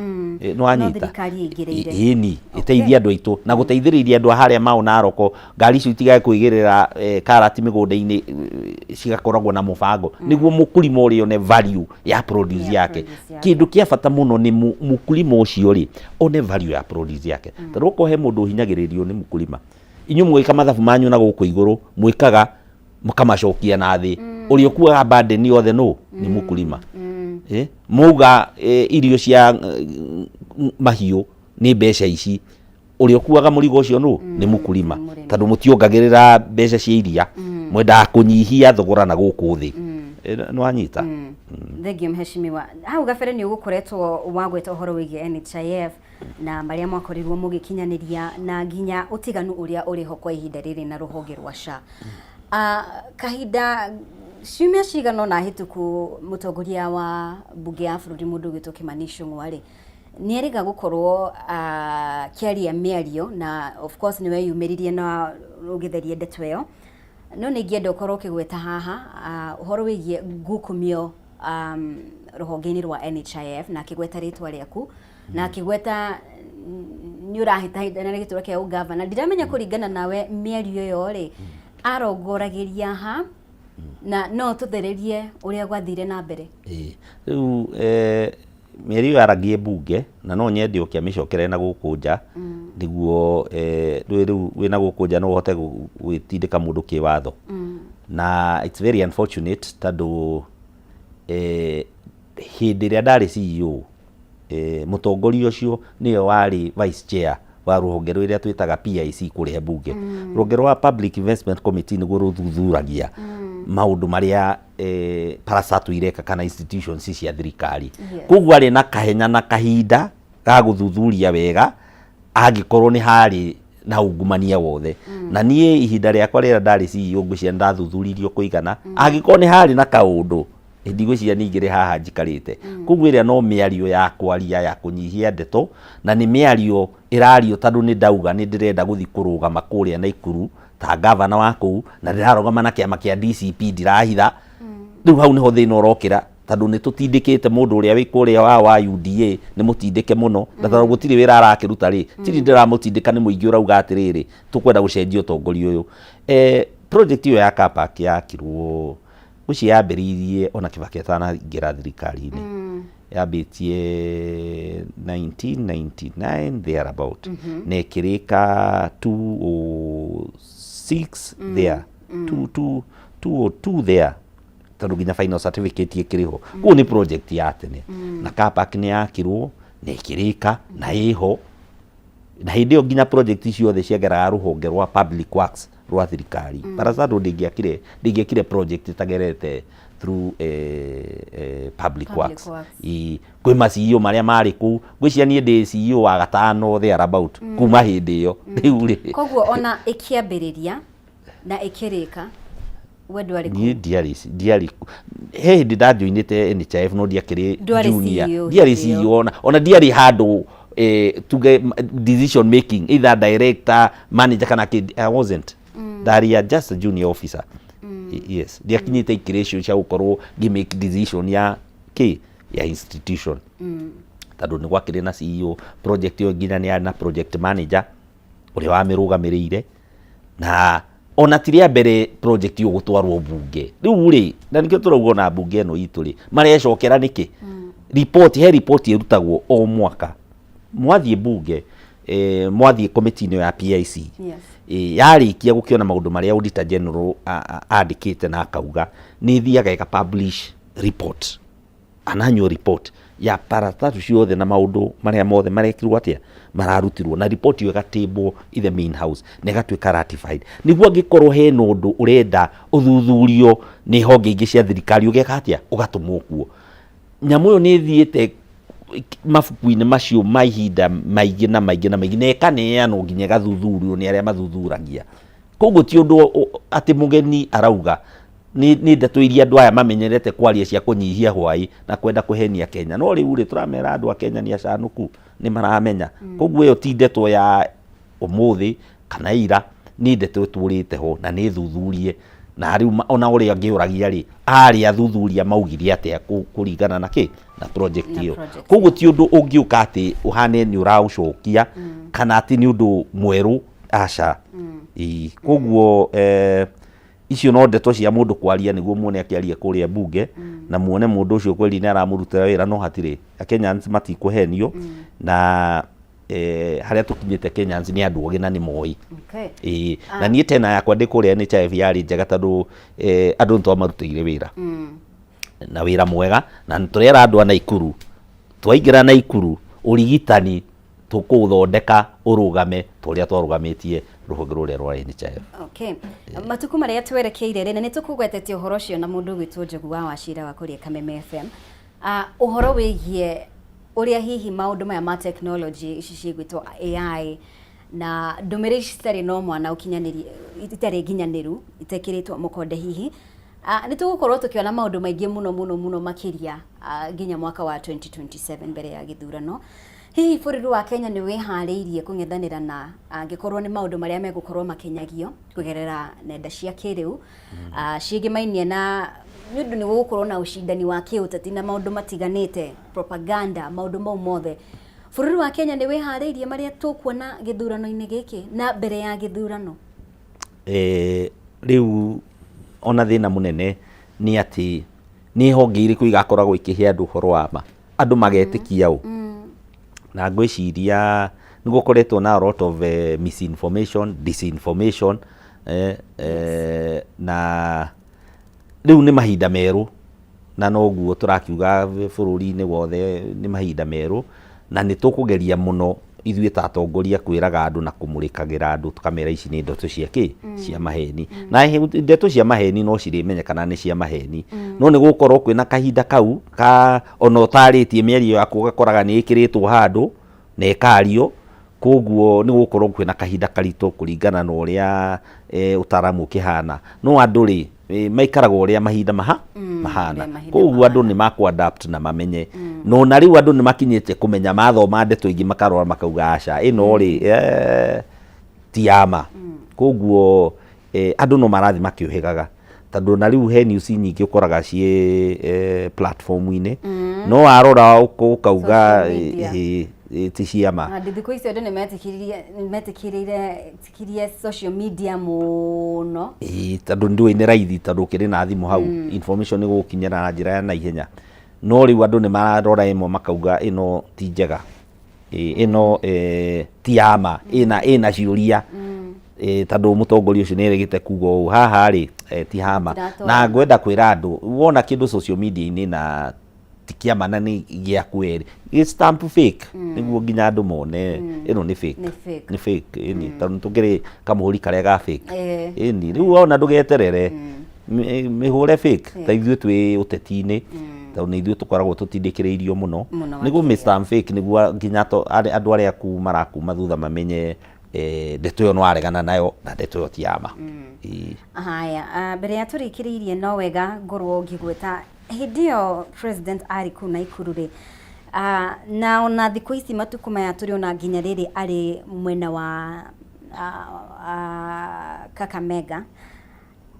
no anyita ni iteithia andu aitu na guteithiriria andu haria mauna roko ngari icio itigae kuigirira karati migunda-ini cigakoragwo na mubango niguo mukulima uri one value ya produce yake kindu kia bata muno ni mukulima ucio ri one value ya produce yake tondu ko he mundu hinyagiririo ni mukulima inyu mwika mathabu manyu na guku iguru mwikaga mukamacokia na thi uri okuaga burden yothe no ni mukulima muga irio cia mahiu ni mbeca ici uri okuaga murigo ucio no ni mukulima tondu mutiongagirira mbeca cia iria mwenda kunyihia thogora na guku thi no anyita thegio mheshimiwa hau gabere ni ugukoretwo wagweta uhoro wigie NHIF na maria mwakorirwo mugikinyaniria na nginya utiganu uria uri ho kwa ihinda riri na ruhonge rwa SHA kahinda ciumia cigano na hituku mutongoria wa mbunge ya bururi mundu gitwo Kimani Ichung'wa ri ni eriga gukorwo kiaria miario na of course niwe yumiririe na ugitherie ndeto iyo no ni ngienda ukorwo kigweta haha uhoro wigie ngukumio ruhonge-ini rwa NHIF na kigweta ritwa riaku na kigweta ni urahitahitana na gitura kia ugavana ndiramenya kuringana nawe miario iyo ri arongoragiria ha na no tuthererie uria gwathire na mbere riu miario aragie bunge na no nyende ukiamicokere na gukunja niguo riu wina gukunja no uhote gwitindika mundu kiwatho na it's very unfortunate tondu hindi ria ndari CEO mutongoria ucio niyo wari vice chair wa ruhonge rwiria twitaga PIC kuria bunge ruhonge rwa Public Investment Committee niguo ruthuthuragia maundu maria parasatu ireka kana institutions cia thirikari koguo ari na kahenya na kahinda ga guthuthuria wega angikorwo ni hari na ungumania wothe na nie ihinda riakwa rira ndari CEO ngwicia ndathuthuриrio kuigana angikorwo ni hari na kaundu ndigwicia ningire haha njikarite koguo iria no miario ya kwaria ya kunyihia ndeto na ni miario irario tondu ni ndauga ni ndirenda guthi kurugama kuria na Ikuru ta gavana waku na ndirarugama na kiama kia DCP ndirahitha riu hau niho thina urokira tondu ni tutindikite mundu uria wi kuria wa UDA ni mutindike muno na tondu gutiri wira arakiruta ri tiri ndiramutindika ni muingi urauga atiriri tukwenda gucenjia utongoria uyu project iyo ya car park yakirwo uci yambiririe ona Kibaki atanaingira thirikari-ini yambitie 1999 there about nekirika 206 there 202 there tondu nginya final certificate ikiriho ku ni project ya tene na car park ni yakirwo nekirika na iho na hindi yo nginya project ciothe ciageraga ruhonge rwa public works rwa thirikari parasado ndingiakire project itagerete through public works kwi ma CEO maria mari ku ngwicia nie ndi CEO wa gatano there about kuma hindi yo riu ri koguo ona ikiambiriria na ikirika wedu ari ku diari he hindi ndajoinite NHIF no diakire junior diari CEO ona diari hado to get decision making either director manager kana I wasn't that just a junior officer Yes, ndiakinyite ikĩrĩcio cia gũkorwo ngĩ-make decision ya institution. Tondũ nĩ gwakĩrĩ na CEO, project ĩyo nginya nĩ na project manager ũrĩa wamĩrũgamĩrĩire, na ona ti rĩa mbere project ĩyo gũtwarwo bunge. Rĩu rĩ, na nĩkĩo tũrauga na bunge ĩno itũ rĩ, marecokera nĩkĩ? Report ĩrutagwo o mwaka. Mwathiĩ bunge, mwathiĩ committee-inĩ ya PIC, yarĩkia gũkĩona maũndũ marĩa Auditor General andĩkĩte na akauga, nĩ ithiaga ĩka-publish report, an annual report ya parastatũ ciothe na maũndũ marĩa mothe marekirwo atĩa, mararutirwo, na report ĩyo ĩgatĩbwo in main house na ĩgatuĩka ratified. Nĩguo angĩkorwo hena ũndũ ũrenda ũthuthurio nĩ honge ingĩ cia thirikari, ũgeka atĩa? Ũgatũmwo kuo. Nyamũ ĩyo nĩ ĩthiĩte mabuku-inĩ macio ma ihinda maingĩ na maingĩ na ĩkaneanwo nginya ĩgathuthurio nĩ arĩa mathuthuragia. Koguo ti ũndũ atĩ mũgeni arauga, nĩ ndeto iria andũ aya mamenyerete kwaria cia kũnyihia hwai na kwenda kũhenia Kenya. No rĩu rĩ, tũramera andũ a Kenya nĩ acanũku, nĩ maramenya. Koguo ĩyo ti ndeto ya ũmũthĩ kana ira, nĩ ndeto ĩtũrĩte ho na nĩ thuthurie. Na rĩu ona ũrĩa angĩũragia rĩ, arĩa athuthuria maugire atĩa kũringana na na project ĩyo. Koguo ti ũndũ ũngĩũka atĩ ũhane nĩ ũraũcokia kana atĩ nĩ ũndũ mwerũ, aca. Koguo icio no ndeto cia mũndũ kwaria nĩguo muone akĩaria kũrĩa bunge, na muone mũndũ ũcio kweli nĩ aramũrutĩra wĩra, no hatirĩ. Kenyans matikũhenio, na harĩa tũkinyĩte Kenyans nĩ andũ ogĩ na nĩ moĩ. Na niĩ tena yakwa ndĩ kũrĩa NHIF yarĩ njega tondũ andũ nĩ twamarutĩire wĩra na wĩra mwega, na nĩ tũrera andũ a Naikuru, twaingĩra Naikuru ũrigitani tũkũthondeka ũrũgame tũrĩa twarũgamĩtie rũhonge rũrĩa rwa NHIF. Matuku marĩa twerekeire rĩ, na nĩ tũkũgwetetie ũhoro ũcio na mũndũ gwĩtwo Njogu wa Wachira wa kũrĩa Kameme FM, ũhoro wĩgiĩ ũrĩa hihi maũndũ maya ma technology ici cigwĩtwo AI na ndũmĩrĩri citarĩ na mwana ũkinyanĩria, itarĩ nginyanĩru, itekĩrĩtwo mũkonde hihi, nĩ tũgũkorwo tũkĩona maũndũ maingĩ mũno makĩria nginya mwaka wa 2027 mbere ya gĩthurano. Hihi bũrũri wa Kenya nĩ wĩharĩirie kũng'ethanĩra na angĩkorwo nĩ maũndũ marĩa megũkorwo makinyagio kũgerera nenda cia kĩrĩu, ciĩgĩmainie na nĩ ũndũ nĩ gũgũkorwo na ũcindani wa kĩũteti na maũndũ matiganĩte, propaganda, maũndũ mau mothe. Bũrũri wa Kenya nĩ wĩharĩirie marĩa tũkuona gĩthurano-inĩ gĩkĩ na mbere ya gĩthurano? Rĩu ona thĩna mũnene nĩ atĩ nĩ honge irĩkũ igakoragwo ikĩhe andũ ũhoro wa ma, andũ magetĩkia ũũ. Na ngwĩciria nĩ gũkoretwo na a lot of misinformation, disinformation, na rĩu nĩ mahinda merũ, na noguo tũrakiuga bũrũri-inĩ wothe nĩ mahinda merũ, na nĩ tũkũgeria mũno ithuĩ ta atongoria kwĩraga andũ na kũmũrĩkagĩra andũ, tũkamera ici nĩ ndeto cia cia maheni. Na ndeto cia maheni no cirĩmenyekana nĩ cia maheni, no nĩ gũkorwo kwĩna kahinda kau ona ũtarĩtie mĩario yaku ũgakoraga nĩ ĩkĩrĩtwo handũ na ĩkario. Koguo nĩ gũkorwo kwĩna kahinda karitũ kũringana na ũrĩa ũtaramu ũkĩhana. No andũ rĩ, maikaraga ũrĩa mahinda mahana. Koguo andũ nĩ makũ-adapt na mamenye. No na rĩu andũ nĩ makinyĩte kũmenya, mathoma ndeto ingĩ makarora makauga aca, ĩno rĩ ti yama. Koguo andũ no marathi makĩũhĩgaga, tondũ na rĩu he news nyingĩ ũkoraga ciĩ platform-inĩ, no warora ũkauga ti ciama. Na thikũ ici andũ nĩ metikĩrĩire social media mũno. Tondũ ndũĩ nĩ raithi, tondũ ũkĩrĩ na thimũ hau, information nĩ gũkinyĩra na njĩra ya naihenya. No rĩu andũ nĩ mararora ĩmwe makauga ĩno ti njega, ĩno ti yama, ĩna ciũria, tondũ mũtongoria ũcio nĩ erĩgĩte kuga ũũ, haha rĩ ti hama. Na ngwenda kwĩra andũ, wona kĩndũ social media-inĩ na ti kĩama na nĩ gĩa kweri, stamp fake, nĩguo nginya andũ mone ĩno nĩ fake, nĩ fake. Tondũ tũkĩrĩ kamũhũri karĩa ga fake. Rĩu ona ndũgeterere mĩhũre fake, ta ithuĩ twĩ ũteti-inĩ, tondũ nĩ ithuĩ tũkoragwo tũtindĩkĩrĩirio mũno, nĩguo mĩ-stamp fake, nĩguo nginya andũ arĩa marakuma thutha mamenye ndeto ĩyo nĩ waregana nayo na ndeto ĩyo ti yama. Haya, mbere ya tũrĩkĩrĩirie no wega ngorwo ngĩgweta hĩndĩ ĩyo President arĩ kũu Naikuru rĩ, na ona thikũ ici matukũ maya tũrĩona nginya rĩrĩ arĩ mwena wa Kakamega,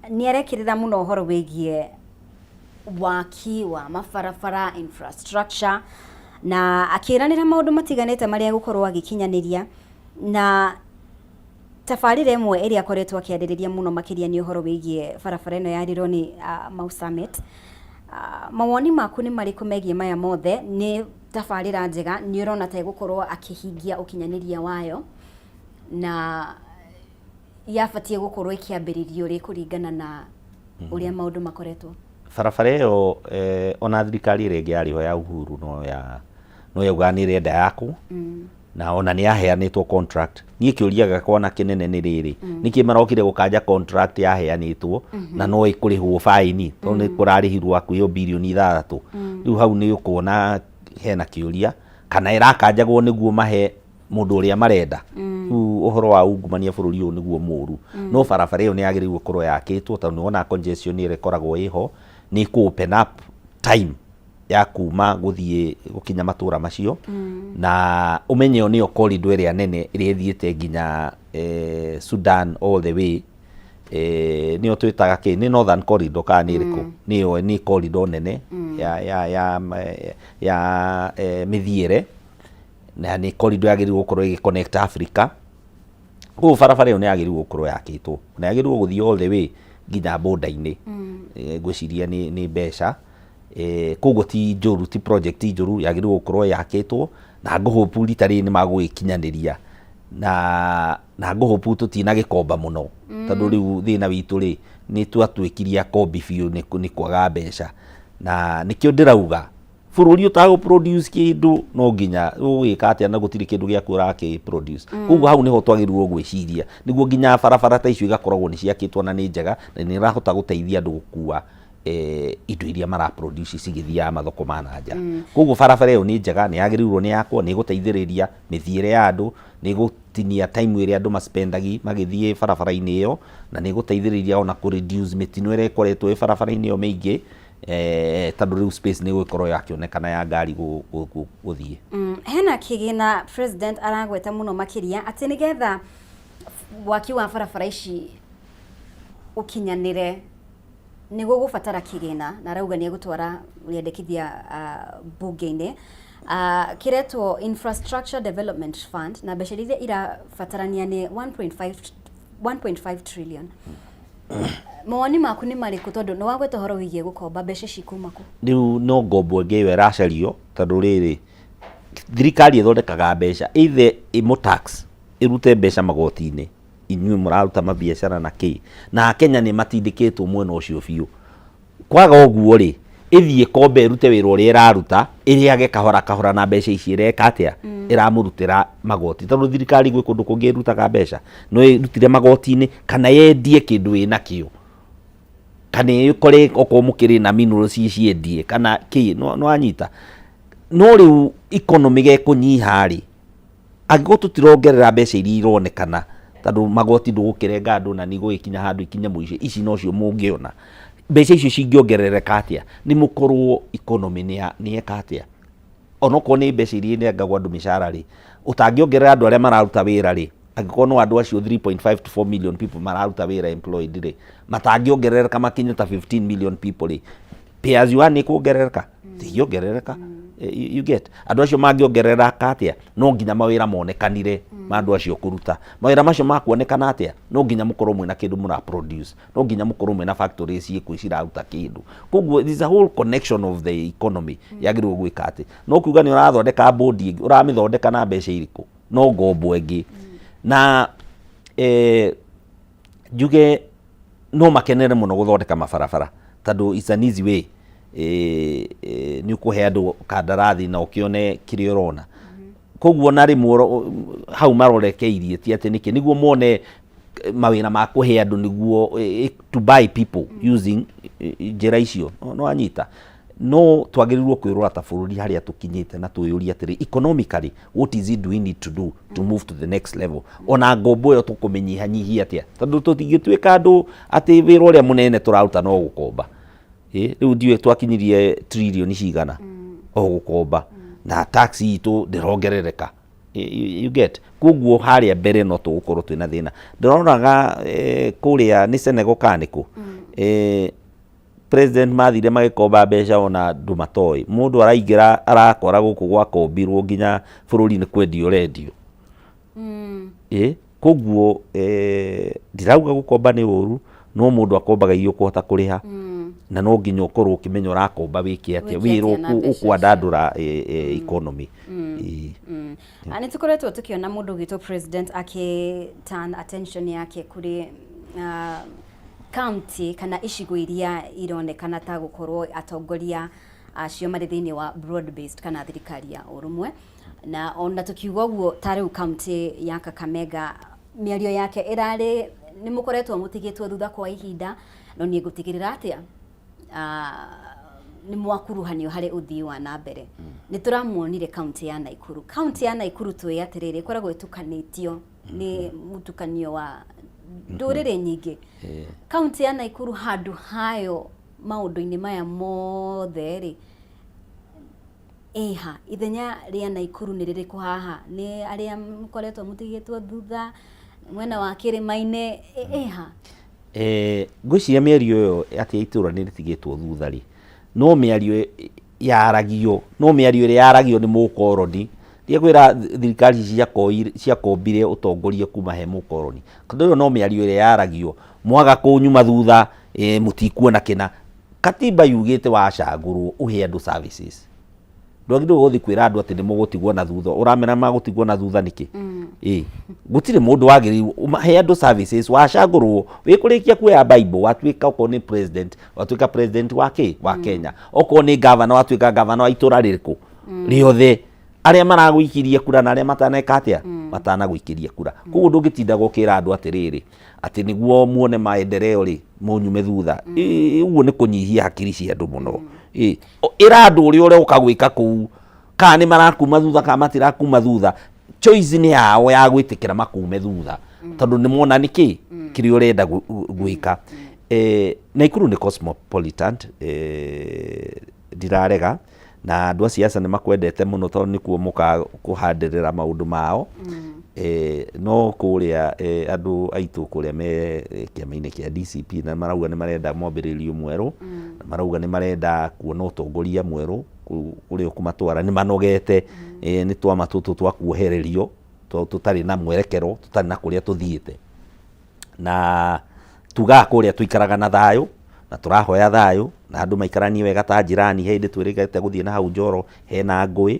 nierekirira muno horo wigie waki wa mabarabara infrastructure na akiranira maundu matiganite maria gukorwo agikinyaniria na tafarire imwe iria akoretwo akiaririria muno makiria ni uhoro wigie barabara ino yarirwo ni Mau Summit. Mawoni maku ni mariku megie maya mothe ni tafarira njega ni urona ta gukorwo akihingia ukinyaniria wayo na yafatie gukorwo ikiambiririo ri kuringana na uria maundu makoretwo? Barabara iyo ona thirikari rege yariho ya Uhuru no yauganire enda yaku na ona ni yaheanitwo contract. Niĩ kĩũria gakwa na kinene ni riri niki marokire gukanja contract yaheanitwo na no ikurihwo fine to ni kurarihirwo akuyo bilioni 6. Riu hau ni ukuona hena kĩũria kana irakanjagwo niguo mahe mundu uria marenda. Uhoro wa ungumania bururi uyu niguo muru no barabara iyo ni yagirirwo kurwo yakitwo tondu ona congestion ni rekoragwo iho ni ku open up time ya kuma guthie gukinya matura macio na umenye niyo corridor area nene iri thiete nginya Sudan all the way niyo twitaga ki ni Northern Corridor ka ni riko niyo ni corridor nene ya mithiere na ni corridor yagirirwo gukorwo igiconnect Africa. Ku barabara iyo ni yagirirwo gukorwo yakitwo na yagirirwo guthie all the way nginya border-ini gwiciria ni mbeca koguo ti njuru ti project njuru yagirirwo gukorwo yakitwo na nguhopu ritari ni magwikinyaniria na nguhopu tutina gikomba muno tondu riu thina witu ri ni twatwikiria kombi biu ni kwaga mbeca na nikio ndirauga bururi utago produce kindu no nginya ugika atia na gutiri kindu gia kura ki produce koguo hau niho twagirirwo gwiciria niguo nginya barabara ta icio igakoragwo ni ciakitwo na ni njega na ni rahota guteithia andu gukua indo iria mara produce cigithia mathoko mananja. Koguo barabara iyo ni njega ni yagirirwo ni yakwo ni guteithiriria mithiire ya andu ni gutinia time iria andu maspendagi magithie barabara-ini iyo na ni guteithiriria ona ku reduce mitino ire koretwo barabara-ini iyo mingi tondu riu space ni gukorwo yakionekana ya ngari guthie. Hena kigina president aragweta muno makiria ati nigetha waki wa barabara ici ukinyanire niguo gubatara kigina na rauga ni gutwara riendekithia bunge-ini kiretwo Infrastructure Development Fund na mbeca iria irabatarania ni 1.5 trillion. Mawoni maku ni mariku tondu no wagweta horo wigie gukomba mbeca cikuma ku? Riu no ngombo ngewe racario tondu riri thirikari ithondekaga mbeca either imo tax irute mbeca magoti-ini inyuĩ mũraruta mabiacara na kĩ na Kenya ni matindikĩtwo mwena ũcio biũ. Kwaga ũguo rĩ ithie kombe irute wĩra ũrĩa iraruta ĩrĩage kahora kahora na mbeca ici ireka atia iramurutĩra magoti tondu thirikari gwĩ kũndũ kũngĩ irutaga mbeca no irutire magoti-ini kana yendie kĩndũ ĩna kĩo kana ikore oko mukiri na minerals ciendie kana kĩ no anyita no riu economy gekunyiha ri angĩkorwo tutirongerera mbeca iria ironekana tondu magoti ndũgũkĩrenga andũ na nĩgũgĩkinya handũ ikinye mũico ici nocio mũngĩona mbeca icio cingĩongerereka atia ni mũkorwo economy ni eka atia onokorwo ni mbeca iria inengagwo andũ mĩcara ri utangĩongerera andũ arĩa mararuta wĩra ri angĩkorwo no andũ acio 3.5 to 4 million people mararuta wĩra employed ri matangĩongerereka makinye ta 15 million people ri pay as you earn ni kuongerereka tiongerereka you get andũ acio mangĩongerereka atia no nginya mawĩra monekanire ma andũ acio kuruta mawĩra macio makuonekana atia no nginya mũkorwo mwĩna kĩndũ mũra produce no nginya mũkorwo mwĩna factories ciĩkwo ciraruta kĩndũ koguo this is a whole connection of the economy yagĩrĩrwo gwĩka atĩ no kuga nĩ ũrathondeka bodi ũramĩthondeka na mbeca irĩkũ no ngombo ĩngĩ na njuge no makenere mũno gũthondeka mabarabara tondu it's an easy way ni ukuhe andu kandarathi na ukione kiri urona koguo na rimwe hau marorekeirie ti ati niki niguo mone mawina ma kuhe andu niguo to buy people using njira icio no anyita no twagirirwo kwirora ta bururi haria tukinyite na tuyuria atiri economically what is it we need to do to move to the next level ona ngombo yo tukumenyiha nyihia atia tondu tutingituika andu ati wira uria munene turaruta no gukomba riu ndiwe twakinyirie trillion cigana o gukomba na tax itu ndirongerereka you get koguo haria mbere no tugukorwo twina thina ndironaga kuria ni Senegal kaniko president mathire magikomba mbeca ona ndumatoi mundu araingira arakora guku gwakombirwo nginya bururi ni kwendio radio koguo ndirauga gukomba ni uru no mundu akombaga iyo kuhota kuriha na no nginya ukorwo ukimenya urakomba wiki atia wiru ukwandandura economy ani tukoretwo tukiona mundu gito president turn attention yake kuri county kana icigo iria ironekana ta gukorwo atongoria acio mari thiini wa broad based kana thirikari ya urumwe na ona tukiuga guo tari county ya Kakamega miario yake irari ni mukoretwo mutigitwo thutha kwa ihinda no ni gutigirira atia ni mwakuruhanio hari uthii wa na mbere ni turamuonire county ya Naikuru twi atiriri koragwo itukanitio ni mutukanio wa ndurire nyingi county ya Naikuru handu hayo maundu-ini maya mothe ri ithenya ria Naikuru ni ririku haha ni aria mukoretwo mutigitwo thutha mwena wa Kirimaine ngwiciria mĩario ĩyo atĩ itũra nĩ rĩtigĩtwo thutha rĩ no mĩario yaragio ĩrĩa yaragio nĩ mũkoroni ndikwĩra thirikari ciakombire ũtongoria kuma he mũkoroni tondũ ĩyo no mĩario ĩrĩa yaragio mwaga kũnyuma thutha mũtikuona kĩna katiba yugĩte wacagũrwo ũhe andũ services ndwagĩrĩirwo gũthiĩ kwĩra andũ atĩ nĩ mũgũtigwo na thutha ũramera magũtigwo na thutha nĩkĩ gũtirĩ mũndũ wagĩrĩirwo he andũ services wacagũrwo wĩkũrĩkia kuoya Bible watuĩka okorwo nĩ president watuĩka president wa Kenya okorwo nĩ governor watuĩka governor wa itũra rĩrĩkũ rĩothe arĩa maragũikirie kura na arĩa mataneka atia matanagũikiria kura koguo ndũngĩtinda gũkĩra andũ atĩrĩrĩ atĩ nĩguo muone maendeleo rĩ mũnyume thutha ũguo nĩ kũnyihia hakiri cia andũ mũno ĩra andũ ũrĩa ũkagwĩka kũu kana nĩ marakuma thutha kana matirakuma thutha choice nĩ yao ya gwĩtĩkĩra makume thutha tondũ nĩ mona nĩkĩ kĩrĩa ũrenda gwĩka Naikuru nĩ cosmopolitan ndirarega na andũ a siasa nĩ makwendete mũno tondũ nĩkuo mũka kũhandĩrĩra maũndũ mao no kũrĩa andũ aitũ kũrĩa me kĩama-inĩ kĩa DCP na marauga nĩ marenda mwambĩrĩrio mwerũ na marauga nĩ marenda kuona ũtongoria mwerũ kũrĩa ũkũmatwara nĩ manogete nĩ twama tũtũ twa kuohererio tũtarĩ na mwerekero tũtarĩ na kũrĩa tũthiĩte na tugaga kũrĩa tũikaraga na thayũ na tũrahoya thayũ na andũ maikaranie wega ta jirani he hĩndĩ twĩrĩgĩte gũthiĩ na hau Njoro hena ngũĩ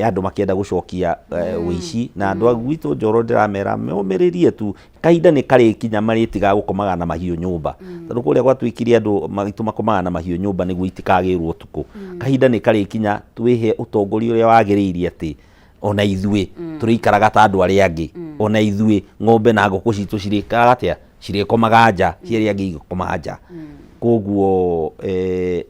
andũ makĩenda gũcokia ũici na andũ gwitũ Njoro ndiramera meũmĩrĩrie tu kahinda nĩ karĩkinya marĩtiga gũkomaga na mahiũ nyũmba tondũ kũrĩa gwatuĩkire andũ magitũ makomaga na mahiũ nyũmba nĩguo itikagĩrwo ũtukũ kahinda nĩ karĩkinya twĩhe ũtongoria ũrĩa wagĩrĩire atĩ ona ithuĩ tũrĩikaraga ta andũ arĩa angĩ ona ithuĩ ng'ombe na ngũkũ citũ cirĩikaraga atĩa cirĩkomaga nja ciarĩa angĩ igĩkomaga nja koguo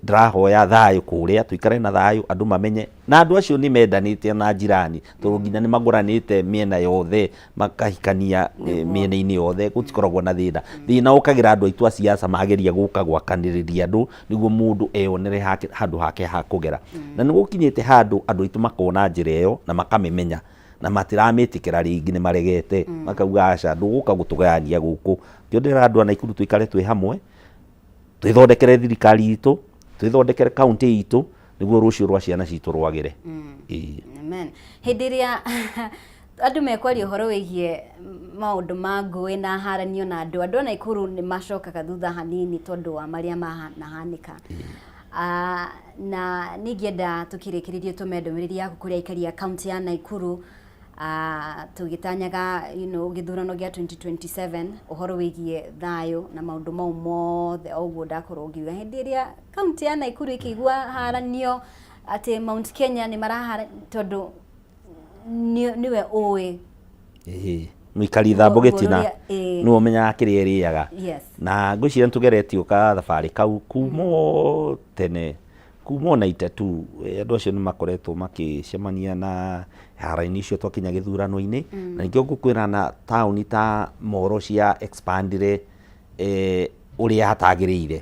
ndĩrahoya thayũ kũrĩa tuikare na thayũ andũ mamenye na andũ acio nĩ mendanĩte na jirani tondũ nginya nĩ magũranĩte mĩena yothe makahikania mĩena-inĩ yothe gũtikoragwo na thĩna ũkagĩra andũ aitũ a siasa mageria gũka gwakanĩrĩria andũ nĩguo mũndũ eyonere handũ hake ha kũgera na nĩ gũkinyĩte handũ andũ aitũ makona njĩra ĩyo na makamĩmenya na matiramĩtĩkĩra rĩngĩ nĩ maregete makauga aca ndũgũka gũtũgayania gũkũ kĩo ndĩra andũ a Naikuru tuikare twĩ hamwe twithondekere thirikari itũ twithondekere county itũ nĩguo rũciũ rwa ciana citũ rwagĩre amen hĩndĩ ĩrĩa andũ mekwaria ũhoro wĩgiĩ maũndũ ma ngũĩ na haranio na andũ a Naikuru nĩ macokaga thutha hanini tondũ wa marĩa manahanĩka na ningĩenda tũkĩrĩkĩrĩrie tũme ndũmĩrĩri yaku kũrĩ aikari a county ya Naikuru tũgĩtanyaga gĩthurano gĩa 2027 ũhoro wĩgiĩ thayũ na maũndũ mau mothe ũguo ndakorwo ngiuga hĩndĩ ĩrĩa county ya Naikuru ĩkĩigua haranio atĩ Mount Kenya nĩ marahara tondũ niwe ũĩ mũikari thambo gĩtina nĩwe ũmenyaga kĩrĩa ĩrĩaga na ngwĩciria nĩtũgeretie ka thabarĩ kau kuma tene kuma na itatu andũ acio nĩ makoretwo makĩcemania na hara-inĩ icio twakinya gĩthurano-inĩ na ningĩ ngũkwĩra na taũni ta Moro cia expandire ũrĩa hatagĩrĩire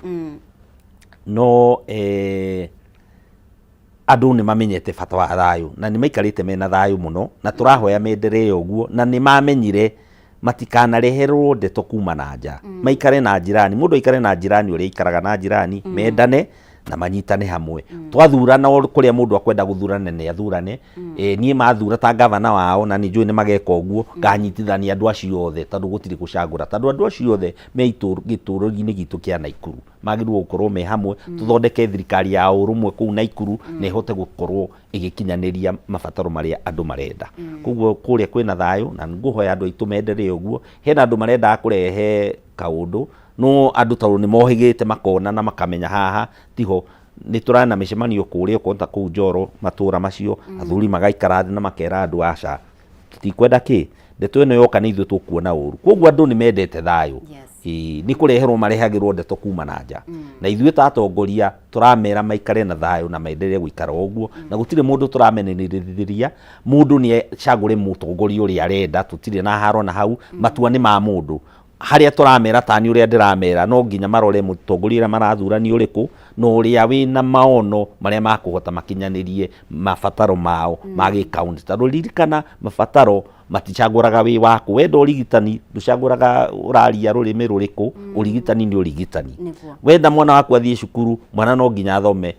no andu ni mamenyete bata wa thayu na ni maikarite mena thayu muno na turahoya menderee uguo na ni mamenyire matikanareherwo ndeto kuma na nja maikare na jirani mundu aikare na jirani uria ikaraga na jirani mendane na manyitane hamwe twathurana kuria mundu akwenda guthurana ne athurane nie mathura ta gavana wao na ni njui ni mageka uguo ganyitithania andu acio othe tondu gutiri gucagura tondu andu acio othe me gituro-ini gitu kia Naikuru magirwo gukorwo me hamwe tuthondeke thirikari ya urumwe kuu Naikuru na ihote gukorwo igikinyaniria mabataro maria andu marenda koguo kuria kwina thayu na nguhoya andu aitu menderee uguo hena andu marenda kurehe kaundu no andu taru ni mohigite makona na makamenya haha tiho ni turana micemanio kuria konta kuu Njoro matura macio athuri magaikara thi na makera andu aca tutikwenda ki ndeto ino yoka ni ithu tukuona uru koguo andu ni mendete thayu ni kureherwo marehagirwo ndeto kuma na nja na ithuĩ ta atongoria turamera maikare na thayu na maendelee guikara uguo na gutire mundu turamenereria mundu ni acagure mutongoria uria arenda tutire na haro na hau matua ni ma mundu haria turamera tani uria ndiramera no nginya marore mutongoria marathura ni uriku no uria wina maono maria makuhota makinyanirie mabataro mao magi county tondu ririkana mabataro maticaguraga wi waku wenda urigitani nducaguraga uraria rurimi ruriku urigitani ni urigitani wenda mwana waku athie cukuru mwana no nginya athome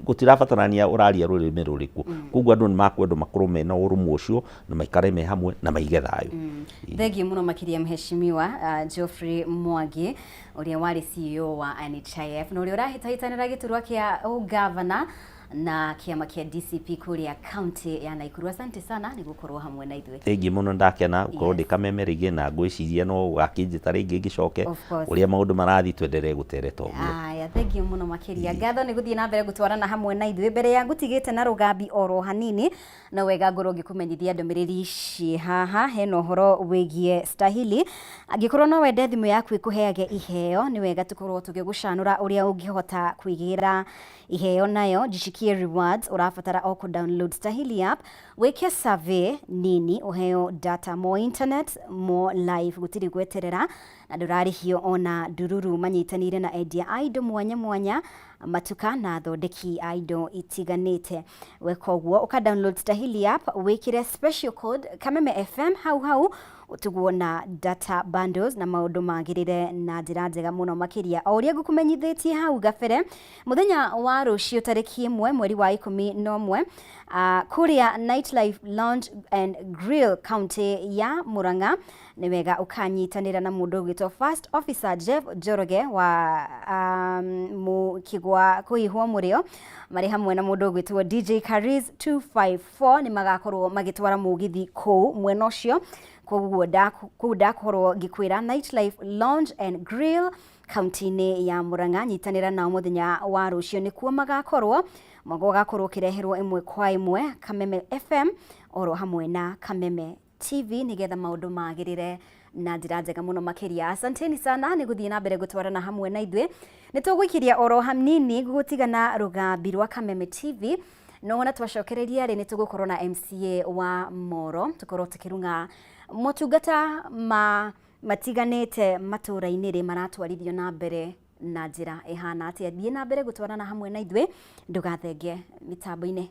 gutirabatarania uraria rurimi ruriku koguo andu ni makwenda makorwo mena urumwe ucio na maikare me hamwe na maige thayu Thengi muno makiria mheshimiwa Geoffrey Mwangi uria wari CEO wa NHIF na uria urahitahitanira giturwa kia governor na kiama kia DCP kuria county ya Naikuru. Asante sana ni gukorwo hamwe na ithuĩ. Thengi muno ndakena gukorwo ndikameme ringi na ngwiciria no gakinjita ringi ngicoke uria maundu marathi twenderee gutereta uguo. Aya, thengi muno makiria ngatho ni guthii na mbere gutwarana hamwe na ithuĩ mbere ya ngutigite na rugambi oro hanini na wega ngoro ngikumenyithia ndomiriri ici haha hena uhoro wigie stahili angikorwo no wende thimu yaku ikuheage iheo ni wega tukorwo tugigucanura uria ungihota kuigira iheo nayo jishikie rewards urafatara o ku download Stahili app weke survey nini uheo data more internet more live gutiri gweterera na ndurarihio ona dururu manyitanire na endia aido mwanya mwanya matuka na thondeki aido itiganite weka uguo uka download Stahili app wekire special code Kameme FM hau utuguona data bundles na maundu magirire na njira njega muno makiria o uria ngukumenyithitie hau gabere muthenya wa rucio tariki 1 mweri wa 11 kuria Nightlife Lounge and Grill county ya Murang'a ni wega ukanyitanira na mundu gwitwo First Officer Jeff Joroge wa mukigwa kuihwo murio mari hamwe na mundu gwitwo DJ Kariz 254 ni magakorwo magitwara mugithi ku mwena ucio koguo ndakorwo ngikwira Nightlife Lounge and Grill county-ini ya Murang'a nyitanira na muthenya wa rucio nikuo magakorwo magakorwo kireherwo imwe kwa imwe Kameme FM oro hamwe na Kameme TV nigetha maundu magirire na njira njega muno makiria. Asanteni sana ni guthii na mbere gutwarana hamwe na ithuĩ nitugwikiria oro hanini gugutigana rugambi rwa Kameme TV no na twacokereria ri nitugukorwo na MCA wa Moro tukorwo tukirunga motungata matiganite matura-ini ri maratwarithio na mbere na njira ihana atia thii na mbere gutwarana hamwe na ithuĩ ndugathenge mitambo-ini.